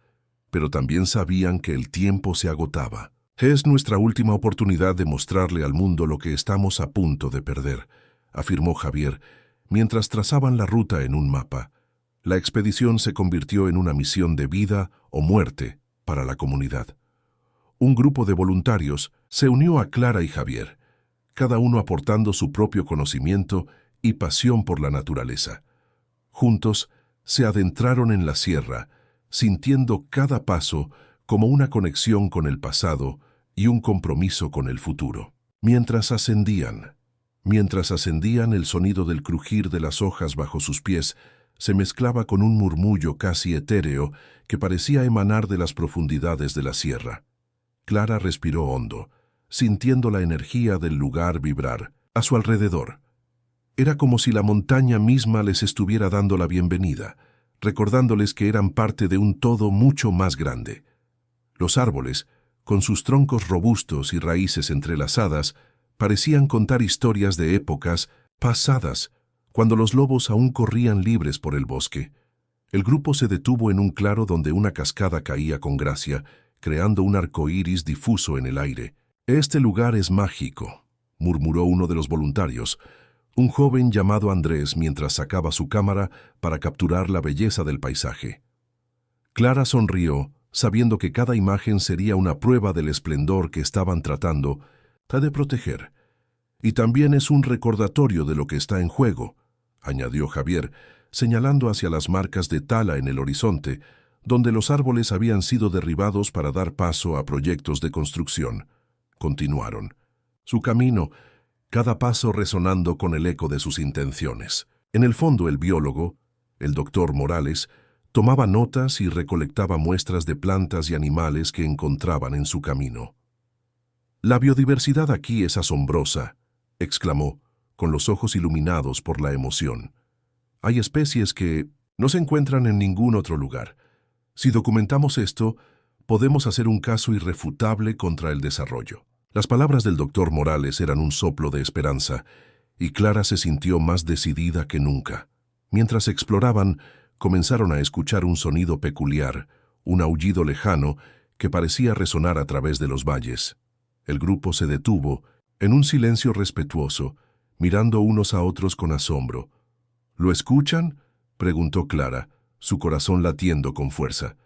pero también sabían que el tiempo se agotaba. «Es nuestra última oportunidad de mostrarle al mundo lo que estamos a punto de perder», afirmó Javier, mientras trazaban la ruta en un mapa. La expedición se convirtió en una misión de vida o muerte para la comunidad. Un grupo de voluntarios se unió a Clara y Javier, cada uno aportando su propio conocimiento y pasión por la naturaleza. Juntos se adentraron en la sierra, sintiendo cada paso como una conexión con el pasado y un compromiso con el futuro. Mientras ascendían, el sonido del crujir de las hojas bajo sus pies se mezclaba con un murmullo casi etéreo que parecía emanar de las profundidades de la sierra. Clara respiró hondo, sintiendo la energía del lugar vibrar a su alrededor. Era como si la montaña misma les estuviera dando la bienvenida, recordándoles que eran parte de un todo mucho más grande. Los árboles, con sus troncos robustos y raíces entrelazadas, parecían contar historias de épocas pasadas, cuando los lobos aún corrían libres por el bosque. El grupo se detuvo en un claro donde una cascada caía con gracia, creando un arco iris difuso en el aire. «Este lugar es mágico», murmuró uno de los voluntarios, un joven llamado Andrés, mientras sacaba su cámara para capturar la belleza del paisaje. Clara sonrió, sabiendo que cada imagen sería una prueba del esplendor que estaban tratando de proteger. «Y también es un recordatorio de lo que está en juego», añadió Javier, señalando hacia las marcas de tala en el horizonte, donde los árboles habían sido derribados para dar paso a proyectos de construcción. Continuaron su camino, cada paso resonando con el eco de sus intenciones. En el fondo, el biólogo, el doctor Morales, tomaba notas y recolectaba muestras de plantas y animales que encontraban en su camino. «La biodiversidad aquí es asombrosa», exclamó, con los ojos iluminados por la emoción. «Hay especies que no se encuentran en ningún otro lugar. Si documentamos esto, podemos hacer un caso irrefutable contra el desarrollo». Las palabras del doctor Morales eran un soplo de esperanza, y Clara se sintió más decidida que nunca. Mientras exploraban, comenzaron a escuchar un sonido peculiar, un aullido lejano que parecía resonar a través de los valles. El grupo se detuvo, en un silencio respetuoso, mirando unos a otros con asombro. «¿Lo escuchan?», preguntó Clara, su corazón latiendo con fuerza.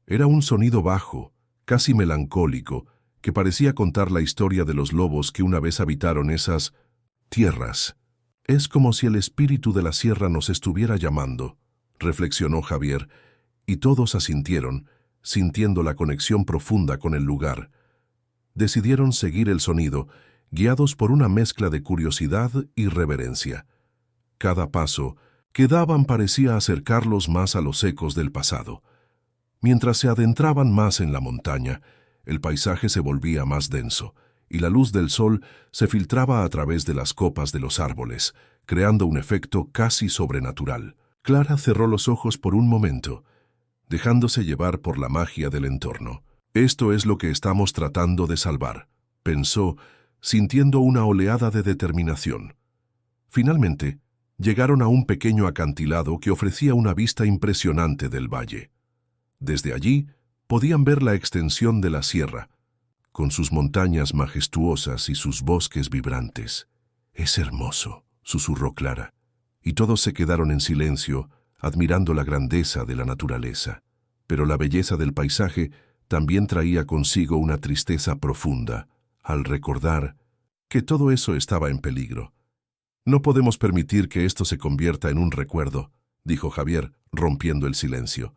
Era un sonido bajo, casi melancólico, que parecía contar la historia de los lobos que una vez habitaron esas tierras. Es como si el espíritu de la sierra nos estuviera llamando, reflexionó Javier, y todos asintieron, sintiendo la conexión profunda con el lugar. Decidieron seguir el sonido, guiados por una mezcla de curiosidad y reverencia. Cada paso que daban parecía acercarlos más a los ecos del pasado. Mientras se adentraban más en la montaña, el paisaje se volvía más denso, y la luz del sol se filtraba a través de las copas de los árboles, creando un efecto casi sobrenatural. Clara cerró los ojos por un momento, dejándose llevar por la magia del entorno. Esto es lo que estamos tratando de salvar, pensó, sintiendo una oleada de determinación. Finalmente, llegaron a un pequeño acantilado que ofrecía una vista impresionante del valle. Desde allí podían ver la extensión de la sierra, con sus montañas majestuosas y sus bosques vibrantes. «Es hermoso», susurró Clara, y todos se quedaron en silencio, admirando la grandeza de la naturaleza. Pero la belleza del paisaje también traía consigo una tristeza profunda, al recordar que todo eso estaba en peligro. «No podemos permitir que esto se convierta en un recuerdo», dijo Javier, rompiendo el silencio.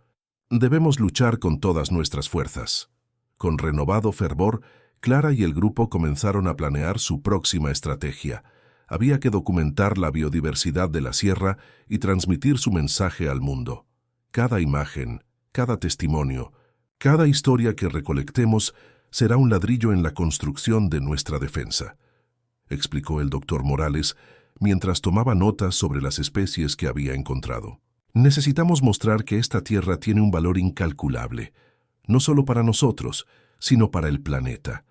«Debemos luchar con todas nuestras fuerzas». Con renovado fervor, Clara y el grupo comenzaron a planear su próxima estrategia. Había que documentar la biodiversidad de la sierra y transmitir su mensaje al mundo. Cada imagen, cada testimonio, cada historia que recolectemos será un ladrillo en la construcción de nuestra defensa, explicó el doctor Morales mientras tomaba notas sobre las especies que había encontrado. Necesitamos mostrar que esta tierra tiene un valor incalculable, no solo para nosotros, sino para el planeta.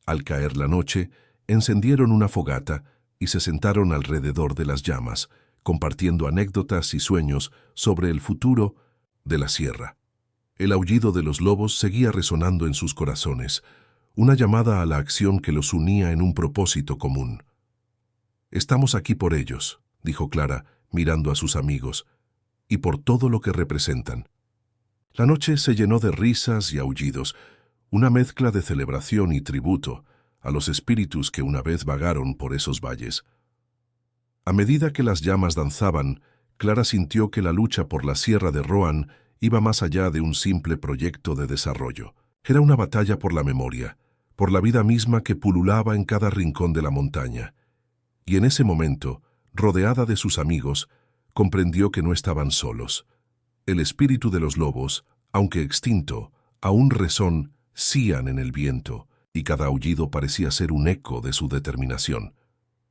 Al caer la noche, encendieron una fogata y se sentaron alrededor de las llamas, compartiendo anécdotas y sueños sobre el futuro de la sierra. El aullido de los lobos seguía resonando en sus corazones, una llamada a la acción que los unía en un propósito común. «Estamos aquí por ellos», dijo Clara, mirando a sus amigos, «y por todo lo que representan». La noche se llenó de risas y aullidos, una mezcla de celebración y tributo a los espíritus que una vez vagaron por esos valles. A medida que las llamas danzaban, Clara sintió que la lucha por la sierra de Rohan iba más allá de un simple proyecto de desarrollo. Era una batalla por la memoria, por la vida misma que pululaba en cada rincón de la montaña. Y en ese momento, rodeada de sus amigos, comprendió que no estaban solos. El espíritu de los lobos, aunque extinto, aún resonaban en el viento, y cada aullido parecía ser un eco de su determinación.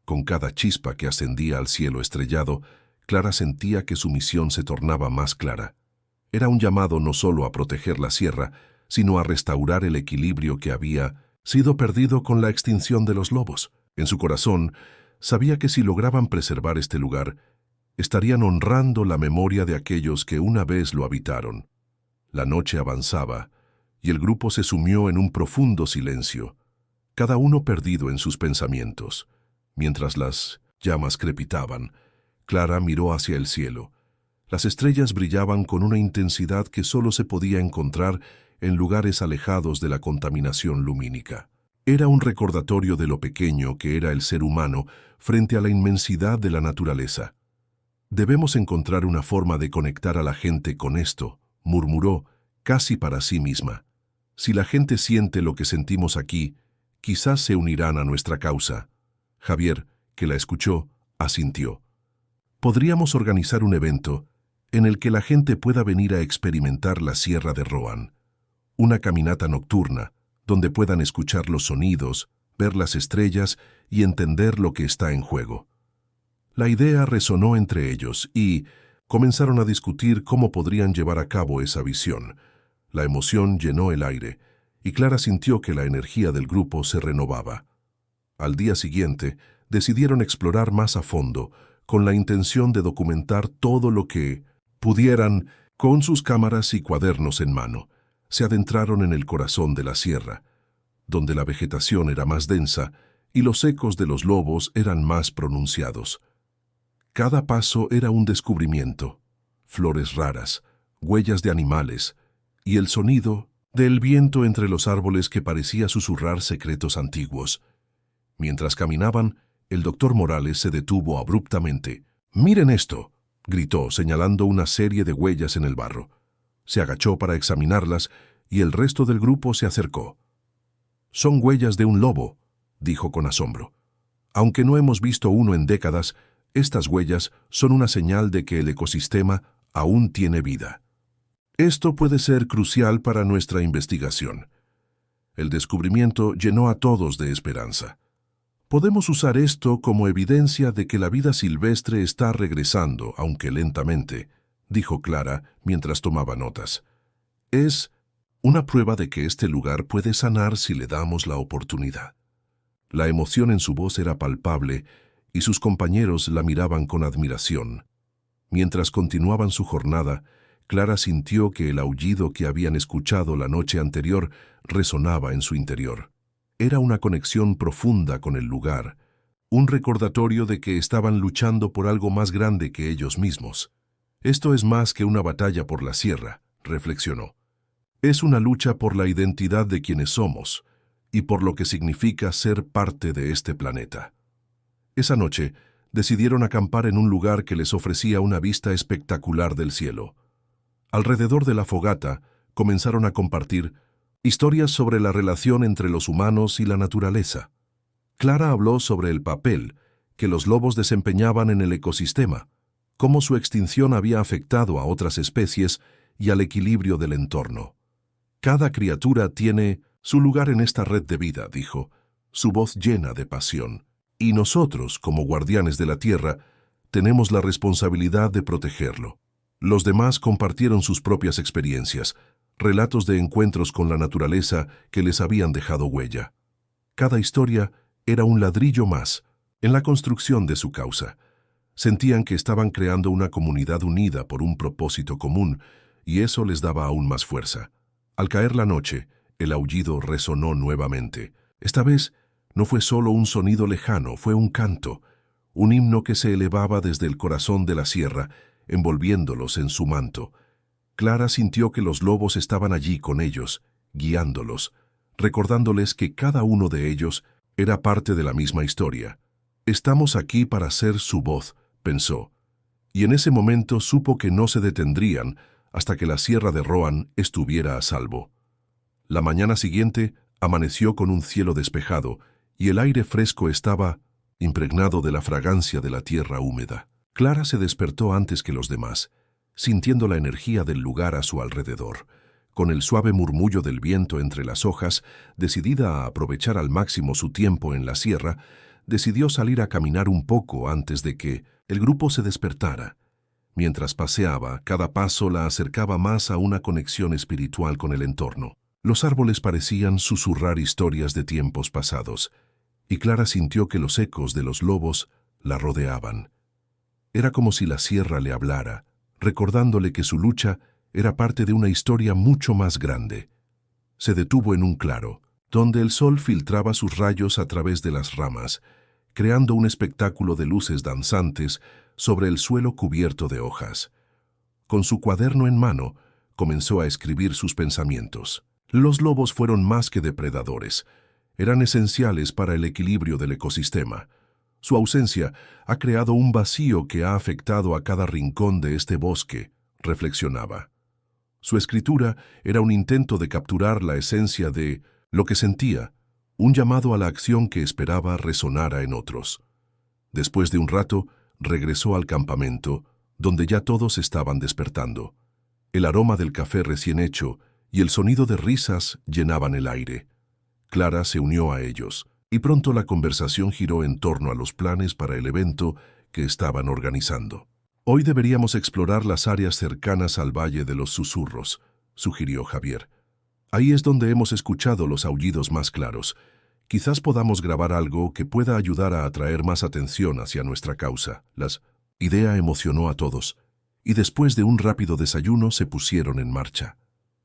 Con cada chispa que ascendía al cielo estrellado, Clara sentía que su misión se tornaba más clara. Era un llamado no solo a proteger la sierra, sino a restaurar el equilibrio que había sido perdido con la extinción de los lobos. En su corazón, sabía que si lograban preservar este lugar, estarían honrando la memoria de aquellos que una vez lo habitaron. La noche avanzaba, y el grupo se sumió en un profundo silencio, cada uno perdido en sus pensamientos. Mientras las llamas crepitaban, Clara miró hacia el cielo. Las estrellas brillaban con una intensidad que solo se podía encontrar en lugares alejados de la contaminación lumínica. Era un recordatorio de lo pequeño que era el ser humano frente a la inmensidad de la naturaleza. «Debemos encontrar una forma de conectar a la gente con esto», murmuró, casi para sí misma. «Si la gente siente lo que sentimos aquí, quizás se unirán a nuestra causa». Javier, que la escuchó, asintió. «Podríamos organizar un evento en el que la gente pueda venir a experimentar la sierra de Rohan. Una caminata nocturna, donde puedan escuchar los sonidos, ver las estrellas y entender lo que está en juego». La idea resonó entre ellos y comenzaron a discutir cómo podrían llevar a cabo esa visión. La emoción llenó el aire, y Clara sintió que la energía del grupo se renovaba. Al día siguiente, decidieron explorar más a fondo, con la intención de documentar todo lo que pudieran con sus cámaras y cuadernos en mano. Se adentraron en el corazón de la sierra, donde la vegetación era más densa y los ecos de los lobos eran más pronunciados. Cada paso era un descubrimiento. flores raras, huellas de animales y el sonido del viento entre los árboles que parecía susurrar secretos antiguos. Mientras caminaban, el doctor Morales se detuvo abruptamente. «¡Miren esto!», gritó, señalando una serie de huellas en el barro. Se agachó para examinarlas y el resto del grupo se acercó. «Son huellas de un lobo», dijo con asombro. «Aunque no hemos visto uno en décadas, estas huellas son una señal de que el ecosistema aún tiene vida. Esto puede ser crucial para nuestra investigación». El descubrimiento llenó a todos de esperanza. «Podemos usar esto como evidencia de que la vida silvestre está regresando, aunque lentamente», dijo Clara mientras tomaba notas. «Es una prueba de que este lugar puede sanar si le damos la oportunidad». La emoción en su voz era palpable y sus compañeros la miraban con admiración. Mientras continuaban su jornada, Clara sintió que el aullido que habían escuchado la noche anterior resonaba en su interior. Era una conexión profunda con el lugar, un recordatorio de que estaban luchando por algo más grande que ellos mismos. «Esto es más que una batalla por la sierra», reflexionó. «Es una lucha por la identidad de quienes somos y por lo que significa ser parte de este planeta». Esa noche, decidieron acampar en un lugar que les ofrecía una vista espectacular del cielo. Alrededor de la fogata, comenzaron a compartir historias sobre la relación entre los humanos y la naturaleza. Clara habló sobre el papel que los lobos desempeñaban en el ecosistema, cómo su extinción había afectado a otras especies y al equilibrio del entorno. «Cada criatura tiene su lugar en esta red de vida», dijo, su voz llena de pasión. «Y nosotros, como guardianes de la tierra, tenemos la responsabilidad de protegerlo». Los demás compartieron sus propias experiencias, relatos de encuentros con la naturaleza que les habían dejado huella. Cada historia era un ladrillo más en la construcción de su causa. Sentían que estaban creando una comunidad unida por un propósito común, y eso les daba aún más fuerza. Al caer la noche, el aullido resonó nuevamente. Esta vez no fue solo un sonido lejano, fue un canto, un himno que se elevaba desde el corazón de la sierra, envolviéndolos en su manto. Clara sintió que los lobos estaban allí con ellos, guiándolos, recordándoles que cada uno de ellos era parte de la misma historia. «Estamos aquí para ser su voz», pensó, y en ese momento supo que no se detendrían hasta que la sierra de Rohan estuviera a salvo. La mañana siguiente amaneció con un cielo despejado y el aire fresco estaba impregnado de la fragancia de la tierra húmeda. Clara se despertó antes que los demás, sintiendo la energía del lugar a su alrededor. Con el suave murmullo del viento entre las hojas, decidida a aprovechar al máximo su tiempo en la sierra, decidió salir a caminar un poco antes de que el grupo se despertara. Mientras paseaba, cada paso la acercaba más a una conexión espiritual con el entorno. Los árboles parecían susurrar historias de tiempos pasados, y Clara sintió que los ecos de los lobos la rodeaban. Era como si la sierra le hablara, recordándole que su lucha era parte de una historia mucho más grande. Se detuvo en un claro, donde el sol filtraba sus rayos a través de las ramas, creando un espectáculo de luces danzantes sobre el suelo cubierto de hojas. Con su cuaderno en mano, comenzó a escribir sus pensamientos. Los lobos fueron más que depredadores. Eran esenciales para el equilibrio del ecosistema. Su ausencia ha creado un vacío que ha afectado a cada rincón de este bosque, reflexionaba. Su escritura era un intento de capturar la esencia de lo que sentía, un llamado a la acción que esperaba resonara en otros. Después de un rato, regresó al campamento, donde ya todos estaban despertando. El aroma del café recién hecho y el sonido de risas llenaban el aire. Clara se unió a ellos, y pronto la conversación giró en torno a los planes para el evento que estaban organizando. «Hoy deberíamos explorar las áreas cercanas al Valle de los Susurros», sugirió Javier. «Ahí es donde hemos escuchado los aullidos más claros. Quizás podamos grabar algo que pueda ayudar a atraer más atención hacia nuestra causa». La idea emocionó a todos, y después de un rápido desayuno se pusieron en marcha.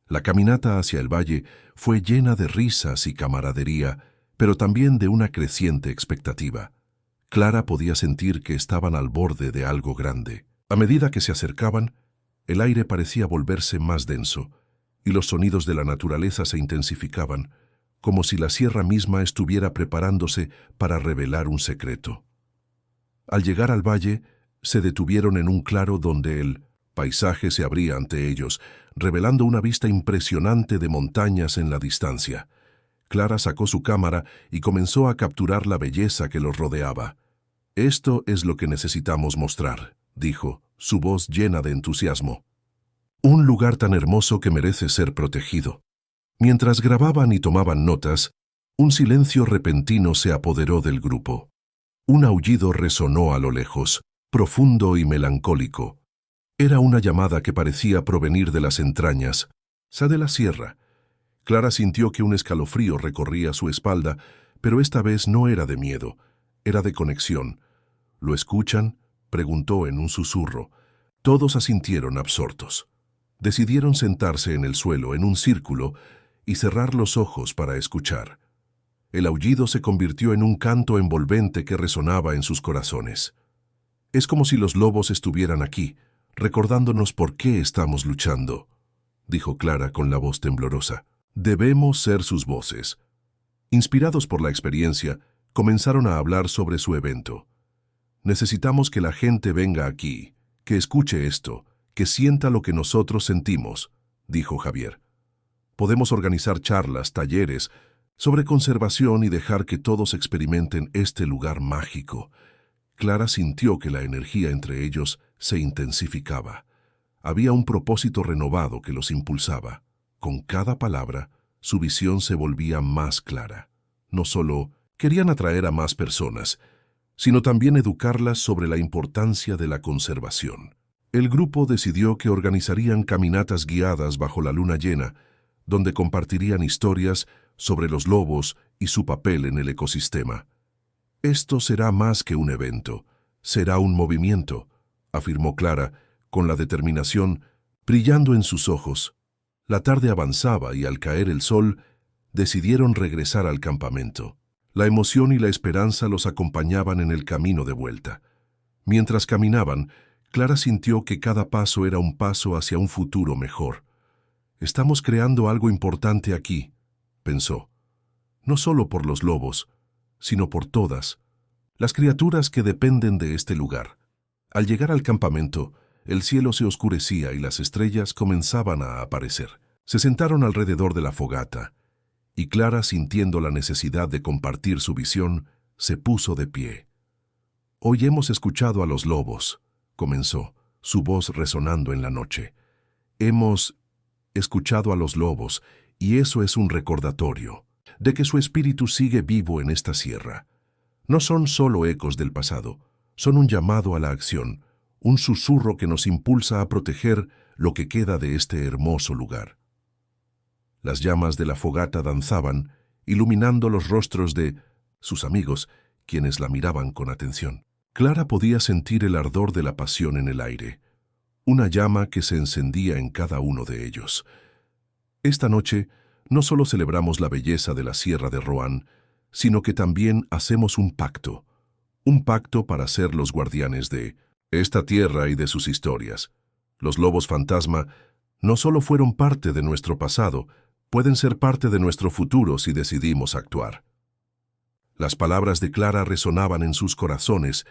La caminata hacia el valle fue llena de risas y camaradería, pero también de una creciente expectativa. Clara podía sentir que estaban al borde de algo grande. A medida que se acercaban, El aire parecía volverse más denso, y los sonidos de la naturaleza se intensificaban, como si la sierra misma estuviera preparándose para revelar un secreto. Al llegar al valle, se detuvieron en un claro donde el paisaje se abría ante ellos, revelando una vista impresionante de montañas en la distancia. Clara sacó su cámara y comenzó a capturar la belleza que los rodeaba. «Esto es lo que necesitamos mostrar», dijo, su voz llena de entusiasmo. «Un lugar tan hermoso que merece ser protegido». Mientras grababan y tomaban notas, un silencio repentino se apoderó del grupo. Un aullido resonó a lo lejos, profundo y melancólico. Era una llamada que parecía provenir de las entrañas, de la sierra. Clara sintió que un escalofrío recorría su espalda, pero esta vez no era de miedo, era de conexión. «¿Lo escuchan?», preguntó en un susurro. Todos asintieron absortos. Decidieron sentarse en el suelo, en un círculo, y cerrar los ojos para escuchar. El aullido se convirtió en un canto envolvente que resonaba en sus corazones. «Es como si los lobos estuvieran aquí, recordándonos por qué estamos luchando», dijo Clara con la voz temblorosa. «Debemos ser sus voces». Inspirados por la experiencia, comenzaron a hablar sobre su evento. «Necesitamos que la gente venga aquí, que escuche esto, que sienta lo que nosotros sentimos», dijo Javier. «Podemos organizar charlas, talleres, sobre conservación y dejar que todos experimenten este lugar mágico». Clara sintió que la energía entre ellos se intensificaba. Había un propósito renovado que los impulsaba. Con cada palabra, su visión se volvía más clara. No solo querían atraer a más personas, sino también educarlas sobre la importancia de la conservación. El grupo decidió que organizarían caminatas guiadas bajo la luna llena, donde compartirían historias sobre los lobos y su papel en el ecosistema. «Esto será más que un evento, será un movimiento», afirmó Clara, con la determinación brillando en sus ojos. La tarde avanzaba y al caer el sol, decidieron regresar al campamento. La emoción y la esperanza los acompañaban en el camino de vuelta. Mientras caminaban, Clara sintió que cada paso era un paso hacia un futuro mejor. «Estamos creando algo importante aquí», pensó. «No solo por los lobos, sino por todas las criaturas que dependen de este lugar». Al llegar al campamento, el cielo se oscurecía y las estrellas comenzaban a aparecer. Se sentaron alrededor de la fogata, y Clara, sintiendo la necesidad de compartir su visión, se puso de pie. «Hoy hemos escuchado a los lobos», comenzó, su voz resonando en la noche. «Hemos escuchado a los lobos, y eso es un recordatorio de que su espíritu sigue vivo en esta sierra. No son solo ecos del pasado, son un llamado a la acción, un susurro que nos impulsa a proteger lo que queda de este hermoso lugar». Las llamas de la fogata danzaban, iluminando los rostros de sus amigos, quienes la miraban con atención. Clara podía sentir el ardor de la pasión en el aire, una llama que se encendía en cada uno de ellos. «Esta noche no solo celebramos la belleza de la Sierra de Rohan, sino que también hacemos un pacto para ser los guardianes de esta tierra y de sus historias. Los lobos fantasma no solo fueron parte de nuestro pasado, pueden ser parte de nuestro futuro si decidimos actuar». Las palabras de Clara resonaban en sus corazones,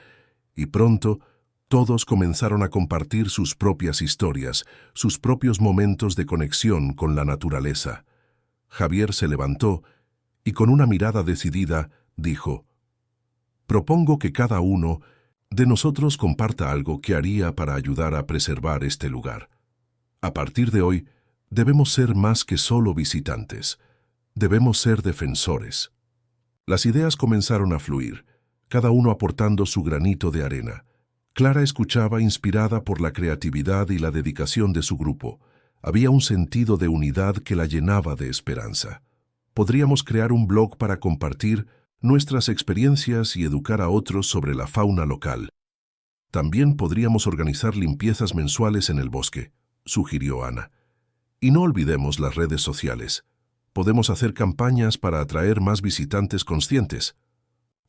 y pronto todos comenzaron a compartir sus propias historias, sus propios momentos de conexión con la naturaleza. Javier se levantó y con una mirada decidida dijo: «Propongo que cada uno de nosotros comparta algo que haría para ayudar a preservar este lugar. A partir de hoy, debemos ser más que solo visitantes. Debemos ser defensores». Las ideas comenzaron a fluir, cada uno aportando su granito de arena. Clara escuchaba inspirada por la creatividad y la dedicación de su grupo. Había un sentido de unidad que la llenaba de esperanza. Podríamos crear un blog para compartir nuestras experiencias y educar a otros sobre la fauna local. También podríamos organizar limpiezas mensuales en el bosque, sugirió Ana. Y no olvidemos las redes sociales. Podemos hacer campañas para atraer más visitantes conscientes,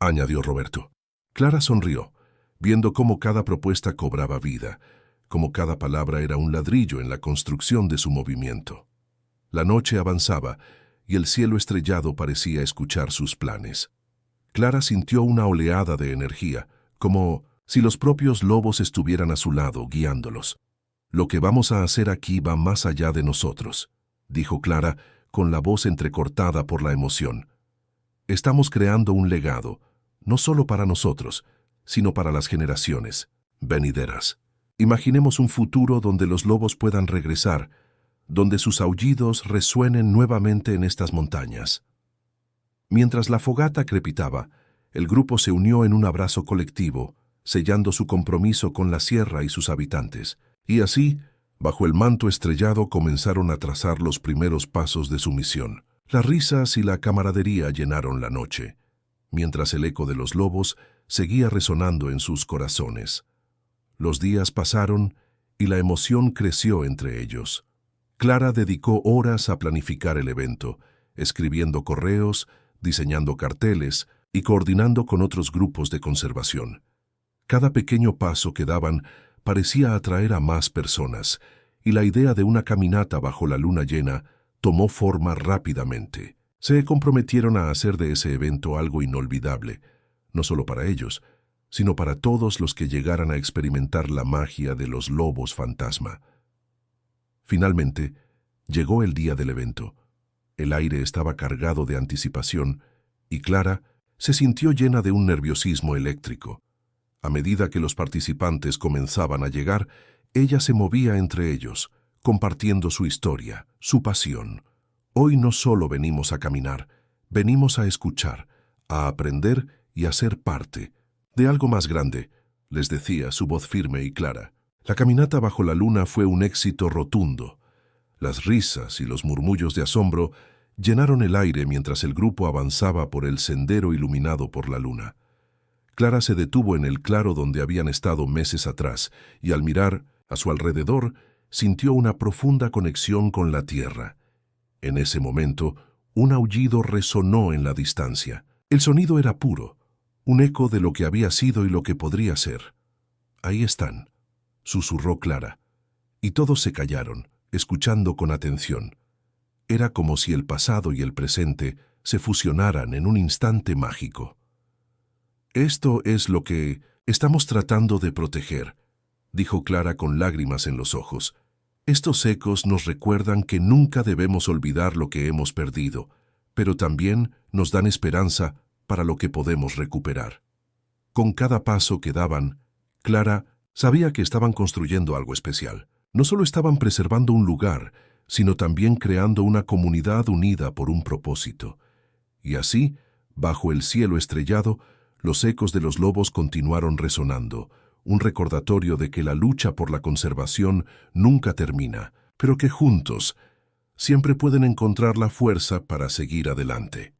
añadió Roberto. Clara sonrió, viendo cómo cada propuesta cobraba vida. como cada palabra era un ladrillo en la construcción de su movimiento. La noche avanzaba y el cielo estrellado parecía escuchar sus planes. Clara sintió una oleada de energía, como si los propios lobos estuvieran a su lado, guiándolos. «Lo que vamos a hacer aquí va más allá de nosotros», dijo Clara, con la voz entrecortada por la emoción. «Estamos creando un legado, no solo para nosotros, sino para las generaciones venideras. Imaginemos un futuro donde los lobos puedan regresar, donde sus aullidos resuenen nuevamente en estas montañas». Mientras la fogata crepitaba, el grupo se unió en un abrazo colectivo, sellando su compromiso con la sierra y sus habitantes. Y así, bajo el manto estrellado, comenzaron a trazar los primeros pasos de su misión. Las risas y la camaradería llenaron la noche, mientras el eco de los lobos seguía resonando en sus corazones. Los días pasaron y la emoción creció entre ellos. Clara dedicó horas a planificar el evento, escribiendo correos, diseñando carteles y coordinando con otros grupos de conservación. Cada pequeño paso que daban parecía atraer a más personas, y la idea de una caminata bajo la luna llena tomó forma rápidamente. Se comprometieron a hacer de ese evento algo inolvidable, no solo para ellos, sino para todos los que llegaran a experimentar la magia de los lobos fantasma. Finalmente, llegó el día del evento. El aire estaba cargado de anticipación, y Clara se sintió llena de un nerviosismo eléctrico. A medida que los participantes comenzaban a llegar, ella se movía entre ellos, compartiendo su historia, su pasión. «Hoy no solo venimos a caminar, venimos a escuchar, a aprender y a ser parte de algo más grande», les decía su voz firme y clara. La caminata bajo la luna fue un éxito rotundo. Las risas y los murmullos de asombro llenaron el aire mientras el grupo avanzaba por el sendero iluminado por la luna. Clara se detuvo en el claro donde habían estado meses atrás y al mirar a su alrededor sintió una profunda conexión con la tierra. En ese momento, un aullido resonó en la distancia. El sonido era puro, un eco de lo que había sido y lo que podría ser. «Ahí están», susurró Clara, y todos se callaron, escuchando con atención. Era como si el pasado y el presente se fusionaran en un instante mágico. «Esto es lo que estamos tratando de proteger», dijo Clara con lágrimas en los ojos. «Estos ecos nos recuerdan que nunca debemos olvidar lo que hemos perdido, pero también nos dan esperanza para lo que podemos recuperar». Con cada paso que daban, Clara sabía que estaban construyendo algo especial. No solo estaban preservando un lugar, sino también creando una comunidad unida por un propósito. Y así, bajo el cielo estrellado, los ecos de los lobos continuaron resonando, un recordatorio de que la lucha por la conservación nunca termina, pero que juntos siempre pueden encontrar la fuerza para seguir adelante.